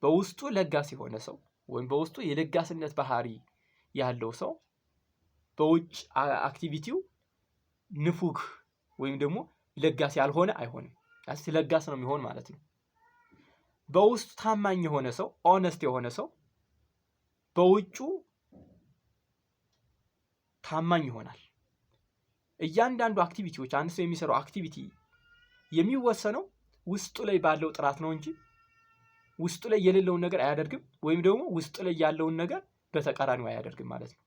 በውስጡ ለጋስ የሆነ ሰው ወይም በውስጡ የለጋስነት ባህሪ ያለው ሰው በውጭ አክቲቪቲው ንፉግ ወይም ደግሞ ለጋስ ያልሆነ አይሆንም። ያስ ለጋስ ነው የሚሆን ማለት ነው። በውስጡ ታማኝ የሆነ ሰው ኦነስት የሆነ ሰው በውጩ ታማኝ ይሆናል። እያንዳንዱ አክቲቪቲዎች አንድ ሰው የሚሰራው አክቲቪቲ የሚወሰነው ውስጡ ላይ ባለው ጥራት ነው እንጂ ውስጡ ላይ የሌለውን ነገር አያደርግም፣ ወይም ደግሞ ውስጡ ላይ ያለውን ነገር በተቃራኒው አያደርግም ማለት ነው።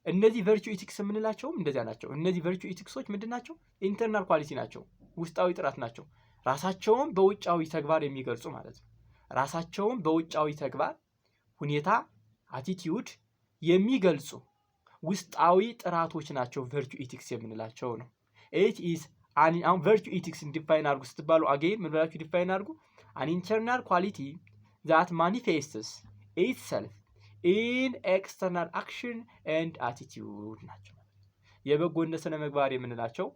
እነዚህ ቨርቹ ኢቲክስ የምንላቸውም እንደዚያ ናቸው። እነዚህ ቨርቹ ኢቲክሶች ምንድን ናቸው? ኢንተርናል ኳሊቲ ናቸው፣ ውስጣዊ ጥራት ናቸው። ራሳቸውን በውጫዊ ተግባር የሚገልጹ ማለት ነው። ራሳቸውን በውጫዊ ተግባር ሁኔታ፣ አቲቲዩድ የሚገልጹ ውስጣዊ ጥራቶች ናቸው ቨርቹ ኢቲክስ የምንላቸው ነው። ኢት ኢዝ አሁን ቨርቹ ኢቲክስን ዲፋይን አድርጉ ስትባሉ አጌን ምን ብላችሁ ዲፋይን አድርጉ? አን ኢንተርናል ኳሊቲ ዛት ማኒፌስትስ ኢትሰልፍ ኢን ኤክስተርናል አክሽን ኤንድ አቲቲዩድ ናቸው። የበጎነት ስነ ምግባር የምንላቸው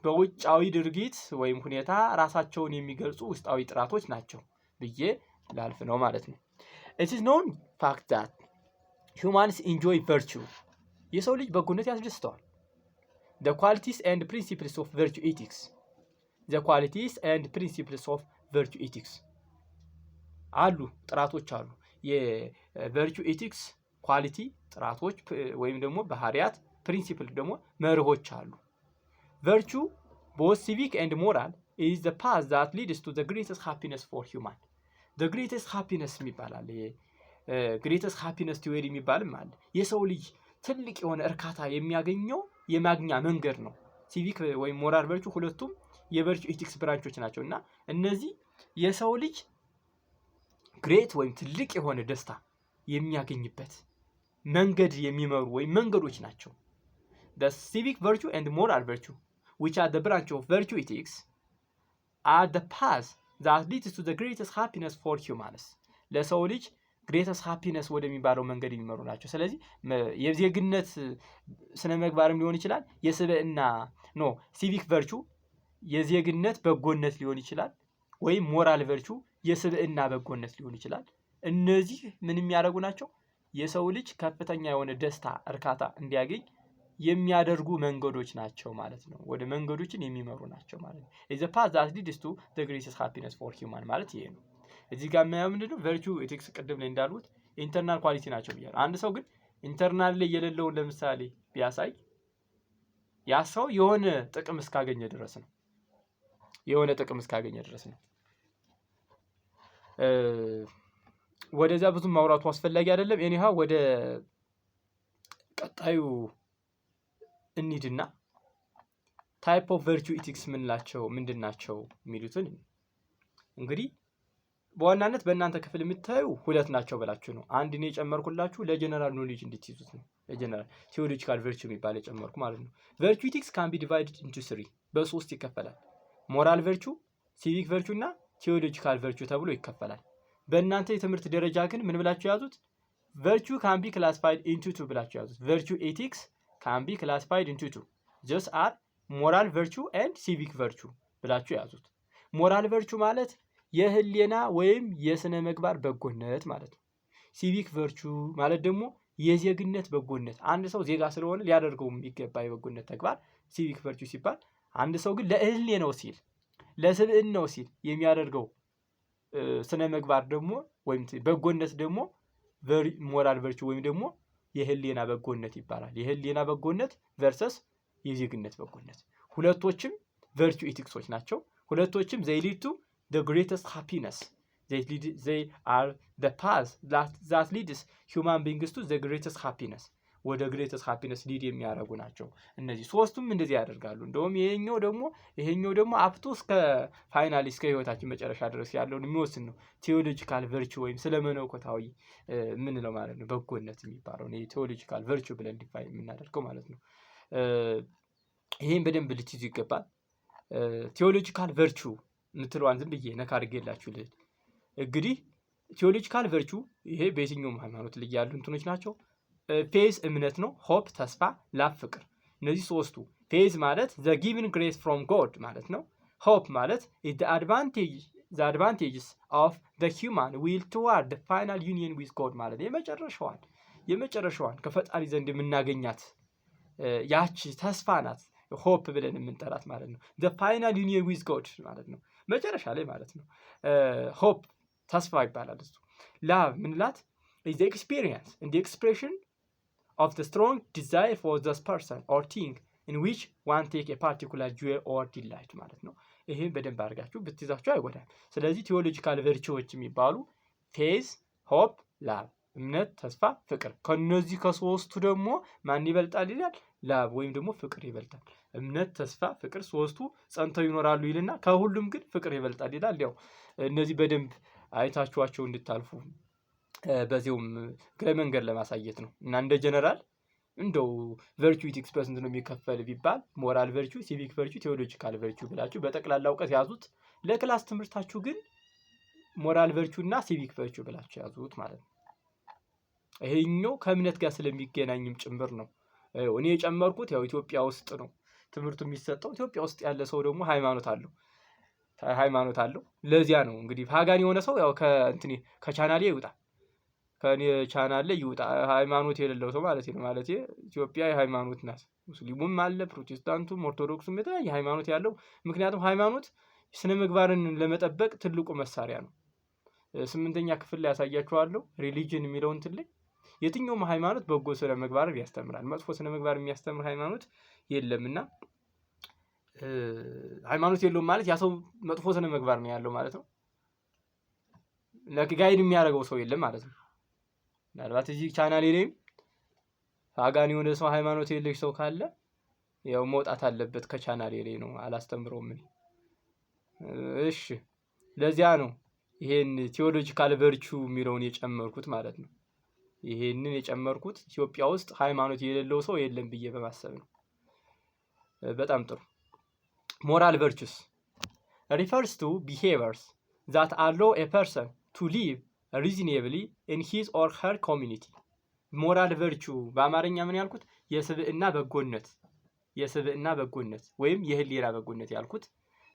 በውጫዊ ድርጊት ወይም ሁኔታ ራሳቸውን የሚገልጹ ውስጣዊ ጥራቶች ናቸው ብዬ ላልፍ ነው ማለት ነው። it is known fact that humans enjoy virtue የሰው ልጅ በጎነት ያስደስተዋል። the qualities and principles of virtue ethics the qualities and principles of virtue ethics አሉ፣ ጥራቶች አሉ። የቨርቹ ኢቲክስ ኳሊቲ ጥራቶች ወይም ደግሞ ባህሪያት፣ ፕሪንሲፕል ደግሞ መርሆች አሉ። ቨርቹ both civic and moral is the path that leads to the greatest happiness for human the greatest happiness የሚባላል greatest happiness theory የሚባልም አለ። የሰው ልጅ ትልቅ የሆነ እርካታ የሚያገኘው የማግኛ መንገድ ነው። ሲቪክ ወይም ሞራል ቨርቹ ሁለቱም የቨርቹ ኢቲክስ ብራንቾች ናቸው እና እነዚህ የሰው ልጅ ግሬት ወይም ትልቅ የሆነ ደስታ የሚያገኝበት መንገድ የሚመሩ ወይም መንገዶች ናቸው። the civic virtue and moral virtue which are the branch of virtue ethics are the path that leads to the greatest happiness for humans ለሰው ልጅ greatest happiness ወደሚባለው መንገድ የሚመሩ ናቸው። ስለዚህ የዜግነት ስነ ምግባርም ሊሆን ይችላል፣ የስብዕና ሲቪክ ቨርቹ የዜግነት በጎነት ሊሆን ይችላል፣ ወይም ሞራል ቨርቹ የስብዕና በጎነት ሊሆን ይችላል። እነዚህ ምን የሚያደርጉ ናቸው? የሰው ልጅ ከፍተኛ የሆነ ደስታ እርካታ እንዲያገኝ የሚያደርጉ መንገዶች ናቸው ማለት ነው። ወደ መንገዶችን የሚመሩ ናቸው ማለት ነው። is the path that leads to the greatest happiness for human ማለት ይሄ ነው። እዚህ ጋር የሚያየው ምንድነው? ቨርቹ ኢቲክስ ቅድም ላይ እንዳልሁት ኢንተርናል ኳሊቲ ናቸው ብያለሁ። አንድ ሰው ግን ኢንተርናል ላይ የሌለውን ለምሳሌ ቢያሳይ ያ ሰው የሆነ ጥቅም እስካገኘ ድረስ ነው። ወደዛ ብዙ ማውራቱ አስፈላጊ አይደለም። ኤኒሃው ወደ ቀጣዩ እንሂድና ታይፕ ኦፍ ቨርቹ ኢቲክስ ምንድናቸው የሚሉትን እንግዲህ በዋናነት በእናንተ ክፍል የምታዩ ሁለት ናቸው ብላችሁ ነው። አንድ እኔ የጨመርኩላችሁ ለጀነራል ኖሌጅ እንድትይዙት ነው። ለጀነራል ቴዎሎጂካል ቨርቹ የሚባል የጨመርኩ ማለት ነው። ቨርቹ ኢቲክስ ካን ቢ ዲቫይድድ ኢንቱ 3 በሶስት ይከፈላል። ሞራል ቨርቹ፣ ሲቪክ ቨርቹ እና ቴዎሎጂካል ቨርቹ ተብሎ ይከፈላል። በእናንተ የትምህርት ደረጃ ግን ምን ብላችሁ ያዙት? ቨርቹ ካን ቢ ክላሲፋይድ ኢንቱ 2 ብላችሁ ያዙት። ቨርቹ ኢቲክስ ካን ቢ ክላሲፋይድ ኢንቱ 2 ጀስት አር ሞራል ቨርቹ ኤንድ ሲቪክ ቨርቹ ብላችሁ ያዙት። ሞራል ቨርቹ ማለት የህሊና ወይም የስነ ምግባር በጎነት ማለት ነው። ሲቪክ ቨርቹ ማለት ደግሞ የዜግነት በጎነት፣ አንድ ሰው ዜጋ ስለሆነ ሊያደርገው የሚገባ የበጎነት ተግባር ሲቪክ ቨርቹ ሲባል፣ አንድ ሰው ግን ለህሊናው ሲል ለስብዕናው ሲል የሚያደርገው ስነ ምግባር ደግሞ ወይም በጎነት ደግሞ ሞራል ቨርቹ ወይም ደግሞ የህሊና በጎነት ይባላል። የህሊና በጎነት ቨርሰስ የዜግነት በጎነት ሁለቶችም ቨርቹ ኢቲክሶች ናቸው። ሁለቶችም they lead to the greatest happiness. They are the path that leads human beings to the greatest happiness. ወደ greatest happiness ሊድ የሚያደርጉ ናቸው። እነዚህ ሶስቱም እንደዚህ ያደርጋሉ። እንደውም ይሄኛው ደግሞ አፕቶ እስከ ፋይናሊ እስከ ህይወታችን መጨረሻ ድረስ ያለውን የሚወስን ነው። ቴዎሎጂካል ቨርቹ ወይም ስለመለኮታዊ ምን ነው ማለት ነው በጎነት የሚባለው ነው ቴዎሎጂካል ቨርቹ ብለን ዲፋይን የምናደርገው ማለት ነው። ይሄን በደንብ ልትይዙ ይገባል። ቴዎሎጂካል ቨርቹ ምትለዋን ዝም ብዬ ነካ አድርጌላችሁ ልል እንግዲህ ቴዎሎጂካል ቨርቹ ይሄ በየትኛውም ሃይማኖት ላይ ያሉ እንትኖች ናቸው። ፌዝ እምነት ነው። ሆፕ ተስፋ፣ ላቭ ፍቅር። እነዚህ ሶስቱ ፌዝ ማለት the given grace from God ማለት ነው። ሆፕ ማለት the advantages of the human will toward the final union with God ማለት የመጨረሻዋን ከፈጣሪ ዘንድ የምናገኛት ያቺ ተስፋ ናት። ሆፕ ብለን የምንጠራት ማለት ነው። the final union with God ማለት ነው መጨረሻ ላይ ማለት ነው። ሆፕ ተስፋ ይባላል እሱ። ላቭ ምንላት is the experience and the expression of the strong desire for this person or thing in which one take a particular joy or delight ማለት ነው። ይሄን በደንብ አድርጋችሁ ብትይዛችሁ አይጎዳም። ስለዚህ ቴዎሎጂካል ቨርቹዎች የሚባሉ ፌዝ፣ ሆፕ፣ ላቭ እምነት፣ ተስፋ፣ ፍቅር። ከነዚህ ከሶስቱ ደግሞ ማን ይበልጣል ይላል? ላቭ ወይም ደግሞ ፍቅር ይበልጣል። እምነት፣ ተስፋ፣ ፍቅር ሶስቱ ጸንተው ይኖራሉ ይልና ከሁሉም ግን ፍቅር ይበልጣል ይላል። ያው እነዚህ በደንብ አይታችኋቸው እንድታልፉ በዚሁም መንገድ ለማሳየት ነው። እና እንደ ጀነራል እንደው ቨርቹ ኢቲክስ ፐርሰንት ነው የሚከፈል ቢባል ሞራል ቨርቹ፣ ሲቪክ ቨርቹ፣ ቴዎሎጂካል ቨርቹ ብላችሁ በጠቅላላ እውቀት ያዙት። ለክላስ ትምህርታችሁ ግን ሞራል ቨርቹ እና ሲቪክ ቨርቹ ብላችሁ ያዙት ማለት ነው። ይሄኛው ከእምነት ጋር ስለሚገናኝም ጭምር ነው። እኔ የጨመርኩት ያው ኢትዮጵያ ውስጥ ነው ትምህርቱ የሚሰጠው። ኢትዮጵያ ውስጥ ያለ ሰው ደግሞ ሃይማኖት አለው። ለዚያ ነው እንግዲህ ፓጋን የሆነ ሰው ያው ከቻናሌ ይውጣ፣ ከኔ ቻናል ላይ ይውጣ። ሃይማኖት የሌለው ሰው ማለት ነው። ማለት ኢትዮጵያ የሃይማኖት ናት። ሙስሊሙም አለ፣ ፕሮቴስታንቱም፣ ኦርቶዶክሱም የተለያየ ሃይማኖት ያለው። ምክንያቱም ሃይማኖት ስነ ምግባርን ለመጠበቅ ትልቁ መሳሪያ ነው። 8ኛ ክፍል ላይ ያሳያችኋለሁ። ሪሊጅን የሚለው እንትን ላይ የትኛውም ሃይማኖት በጎ ስነ ምግባርን ያስተምራል። መጥፎ ስነ ምግባር የሚያስተምር ሃይማኖት የለምና ሃይማኖት የለውም ማለት ያ ሰው መጥፎ ስነ ምግባር ነው ያለው ማለት ነው። ለጋይድ የሚያደርገው ሰው የለም ማለት ነው። ምናልባት እዚህ ቻናሌ ላይም ፓጋን የሆነ ሰው ሃይማኖት የሌለው ሰው ካለ ያው መውጣት አለበት ከቻናሌ ላይ ነው፣ አላስተምረውም እኔ። እሺ ለዚያ ነው ይሄን ቴዎሎጂካል ቨርቹ የሚለውን የጨመርኩት ማለት ነው። ይሄንን የጨመርኩት ኢትዮጵያ ውስጥ ሃይማኖት የሌለው ሰው የለም ብዬ በማሰብ ነው። በጣም ጥሩ። ሞራል ቨርቹስ refers to behaviors that allow a person to live reasonably in his or her community. ሞራል ቨርቹ በአማርኛ ምን ያልኩት? የስብዕና በጎነት ወይም የህሊና በጎነት ያልኩት።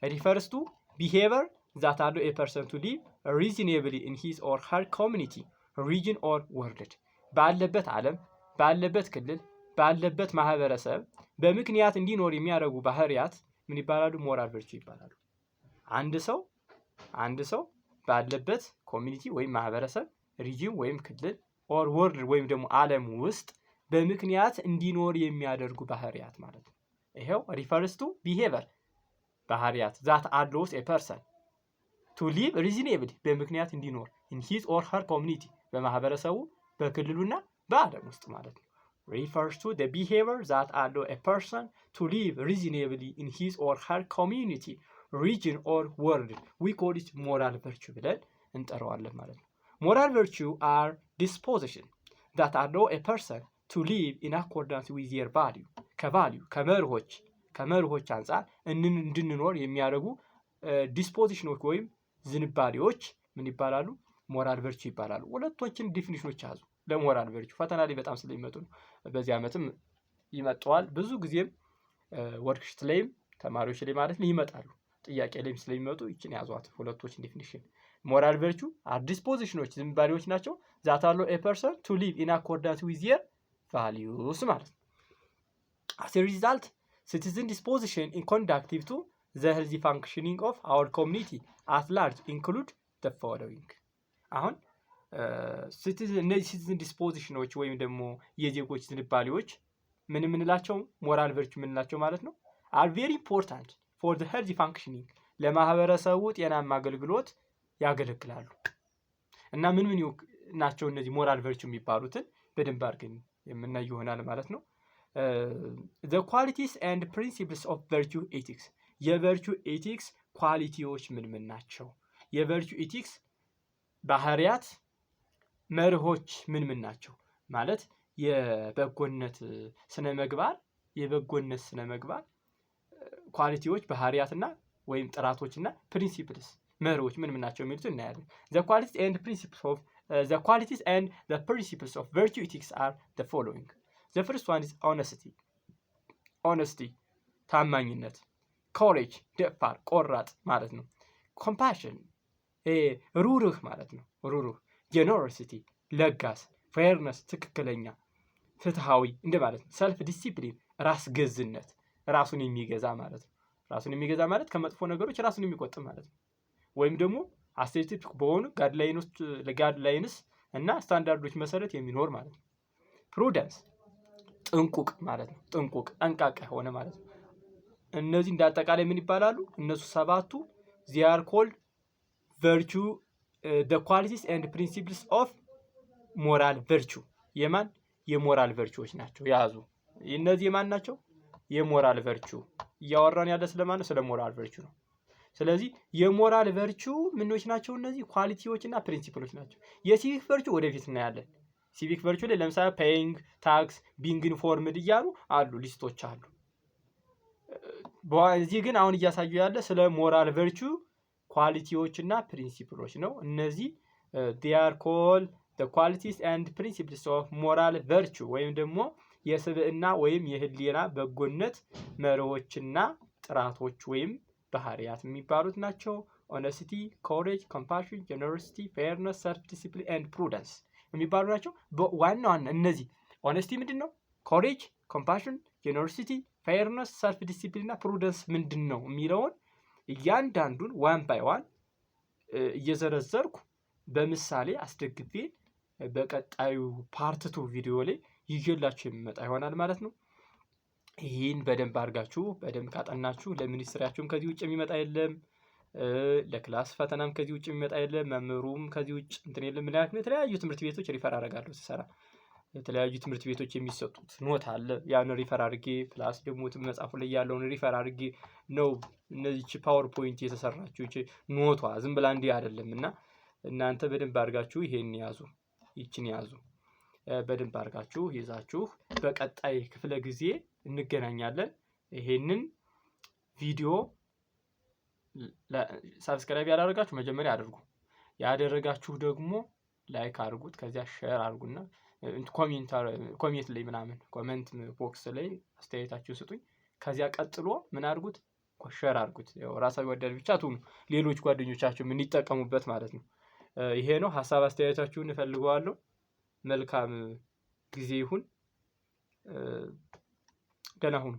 refers to behavior that allow a person to live reasonably in his or her community, region or world. ባለበት ዓለም፣ ባለበት ክልል፣ ባለበት ማህበረሰብ በምክንያት እንዲኖር የሚያደርጉ ባህሪያት ምን ይባላሉ? ሞራል ቨርቹ ይባላሉ። አንድ ሰው ባለበት ኮሚኒቲ ወይም ማህበረሰብ፣ ሪጅን ወይም ክልል፣ ኦር ወርልድ ወይም ደግሞ ዓለም ውስጥ በምክንያት እንዲኖር የሚያደርጉ ባህሪያት ማለት ነው። ይሄው ሪፈርስ ቱ ቢሄቨር ባህሪያት ዛት አሎውስ ኤ ፐርሰን to live reasonably በምክንያት እንዲኖር in his or her community በማህበረሰቡ በክልሉና በዓለም ውስጥ ማለት ነው። refers to the behavior that allow a person to live reasonably in his or her community, region or world. we call it moral virtue ብለን እንጠራዋለን ማለት ነው። moral virtue are disposition that allow a person to live in accordance with their value ከመርሆች አንፃር እንድንኖር የሚያደርጉ ዲስፖዚሽኖች ወይም ዝንባሌዎች ምን ይባላሉ? ሞራል ቨርቹ ይባላሉ። ሁለቶችን ዲፊኒሽኖች ያዙ ለሞራል ቨርቹ ፈተና ላይ በጣም ስለሚመጡ ነው። በዚህ ዓመትም ይመጣዋል። ብዙ ጊዜም ወርክሽት ላይም ተማሪዎች ላይ ማለት ነው ይመጣሉ። ጥያቄ ላይም ስለሚመጡ ይችን ያዟት ሁለቶችን ዲፊኒሽን። ሞራል ቨርቹ አር ዲስፖዚሽኖች ዝንባሌዎች ናቸው። ዛት አሎ ኤ ፐርሰን ቱ ሊቭ ኢን አኮርዳንስ ዊዝ ዜር ቫልዩስ ማለት ነው። as a result citizen disposition in conductive to the healthy functioning of our community at large include the following አሁን ሲቲዝን ዲስፖዚሽኖች ወይም ደግሞ የዜጎች ዝንባሌዎች ምን ምንላቸው ሞራል ቨርቹ ምንላቸው ማለት ነው are very important for the healthy functioning ለማህበረሰቡ ጤናማ አገልግሎት ያገለግላሉ። እና ምን ናቸው እነዚህ ሞራል ቨርቹ የሚባሉትን በደንብ አድርገን የምናይ ይሆናል ማለት ነው። the qualities and principles of virtue ethics የቨርቹ ኤቲክስ ኳሊቲዎች ምን ናቸው? የቨርቹ ኤቲክስ ባህሪያት መርሆች ምን ናቸው ማለት የበጎነት ስነ ምግባር ኳሊቲዎች ባህሪያትና ወይም ጥራቶችና ፕሪንሲፕልስ መርሆች ምን ናቸው የሚሉት እናያለን። the qualities and the principles of virtue ethics are the following. the first one is honesty ታማኝነት፣ courage ደፋር ቆራጥ ማለት ነው፣ compassion ሩሩህ ማለት ነው ሩሩህ፣ generosity ለጋስ፣ fairness ትክክለኛ ፍትሃዊ እንደማለት ነው፣ self discipline ራስ ገዝነት ራሱን የሚገዛ ማለት ነው። ራሱን የሚገዛ ማለት ከመጥፎ ነገሮች ራሱን የሚቆጥብ ማለት ነው። ወይም ደግሞ አሴቲክ በሆኑ ጋይድላይንስ እና ስታንዳርዶች መሰረት የሚኖር ማለት ነው። prudence ጥንቁቅ ማለት ነው። ጥንቁቅ ጠንቃቃ ሆነ ማለት ነው። እነዚህ እንዳጠቃላይ ምን ይባላሉ? እነሱ ሰባቱ they are called virtue the qualities and principles of moral virtue የማን የሞራል ቨርቹዎች ናቸው። ያዙ እነዚህ የማን ናቸው? የሞራል ቨርቹ። እያወራን ያለ ስለማን ነው? ስለ ሞራል ቨርቹ ነው። ስለዚህ የሞራል ቨርቹ ምኖች ናቸው? እነዚህ ኳሊቲዎችና ፕሪንሲፕሎች ናቸው። የሲቪክ ቨርቹ ወደፊት እናያለን። ሲቪክ ቨርቹ ላይ ለምሳሌ ፔይንግ ታክስ፣ ቢንግ ኢንፎርምድ እያሉ አሉ ሊስቶች አሉ። በዚህ ግን አሁን እያሳዩ ያለ ስለ ሞራል ቨርቹ ኳሊቲዎችና ፕሪንሲፕሎች ነው። እነዚህ they are called the qualities and principles of moral virtue ወይም ደግሞ የስብዕና ወይም የህሊና በጎነት መርሆችና ጥራቶች ወይም ባህሪያት የሚባሉት ናቸው። honesty, courage, compassion, generosity, fairness, self-discipline and prudence የሚባሉ ናቸው። ዋና እነዚህ honesty ምንድነው? courage, compassion, generosity, fairness, self-discipline እና prudence ምንድነው የሚለውን እያንዳንዱን ዋን ባይ ዋን እየዘረዘርኩ በምሳሌ አስደግፌ በቀጣዩ ፓርት 2 ቪዲዮ ላይ ይዤላችሁ የሚመጣ ይሆናል ማለት ነው። ይህን በደንብ አድርጋችሁ በደንብ ካጠናችሁ ለሚኒስትሪያችሁም ከዚህ ውጭ የሚመጣ የለም፣ ለክላስ ፈተናም ከዚህ ውጭ የሚመጣ የለም፣ መምህሩም ከዚህ ውጭ እንትን የለም። ምክንያቱም የተለያዩ ትምህርት ቤቶች ሪፈር አደርጋለሁ ስሰራ የተለያዩ ትምህርት ቤቶች የሚሰጡት ኖት አለ። ያን ሪፈር አድርጌ ፕላስ ደግሞ መጽሐፉ ላይ ያለውን ሪፈር አድርጌ ነው እነዚህ ፓወርፖይንት የተሰራችሁ ኖቷ ዝም ብላ እንዲህ አይደለም። እና እናንተ በደንብ አድርጋችሁ ይሄን ያዙ፣ ይችን ያዙ። በደንብ አድርጋችሁ ይዛችሁ በቀጣይ ክፍለ ጊዜ እንገናኛለን። ይሄንን ቪዲዮ ሰብስክራይብ ያላደረጋችሁ መጀመሪያ አድርጉ፣ ያደረጋችሁ ደግሞ ላይክ አድርጉት፣ ከዚያ ሼር አድርጉና ኮሜንት ላይ ምናምን ኮሜንት ቦክስ ላይ አስተያየታችሁ ስጡኝ። ከዚያ ቀጥሎ ምን አድርጉት? ሼር አድርጉት። ያው ራሳችሁ ወዳጅ ብቻ ትሁኑ፣ ሌሎች ጓደኞቻችሁ ምን ይጠቀሙበት ማለት ነው። ይሄ ነው ሐሳብ አስተያየታችሁን እፈልጋለሁ። መልካም ጊዜ ይሁን። ደህና ሁኑ።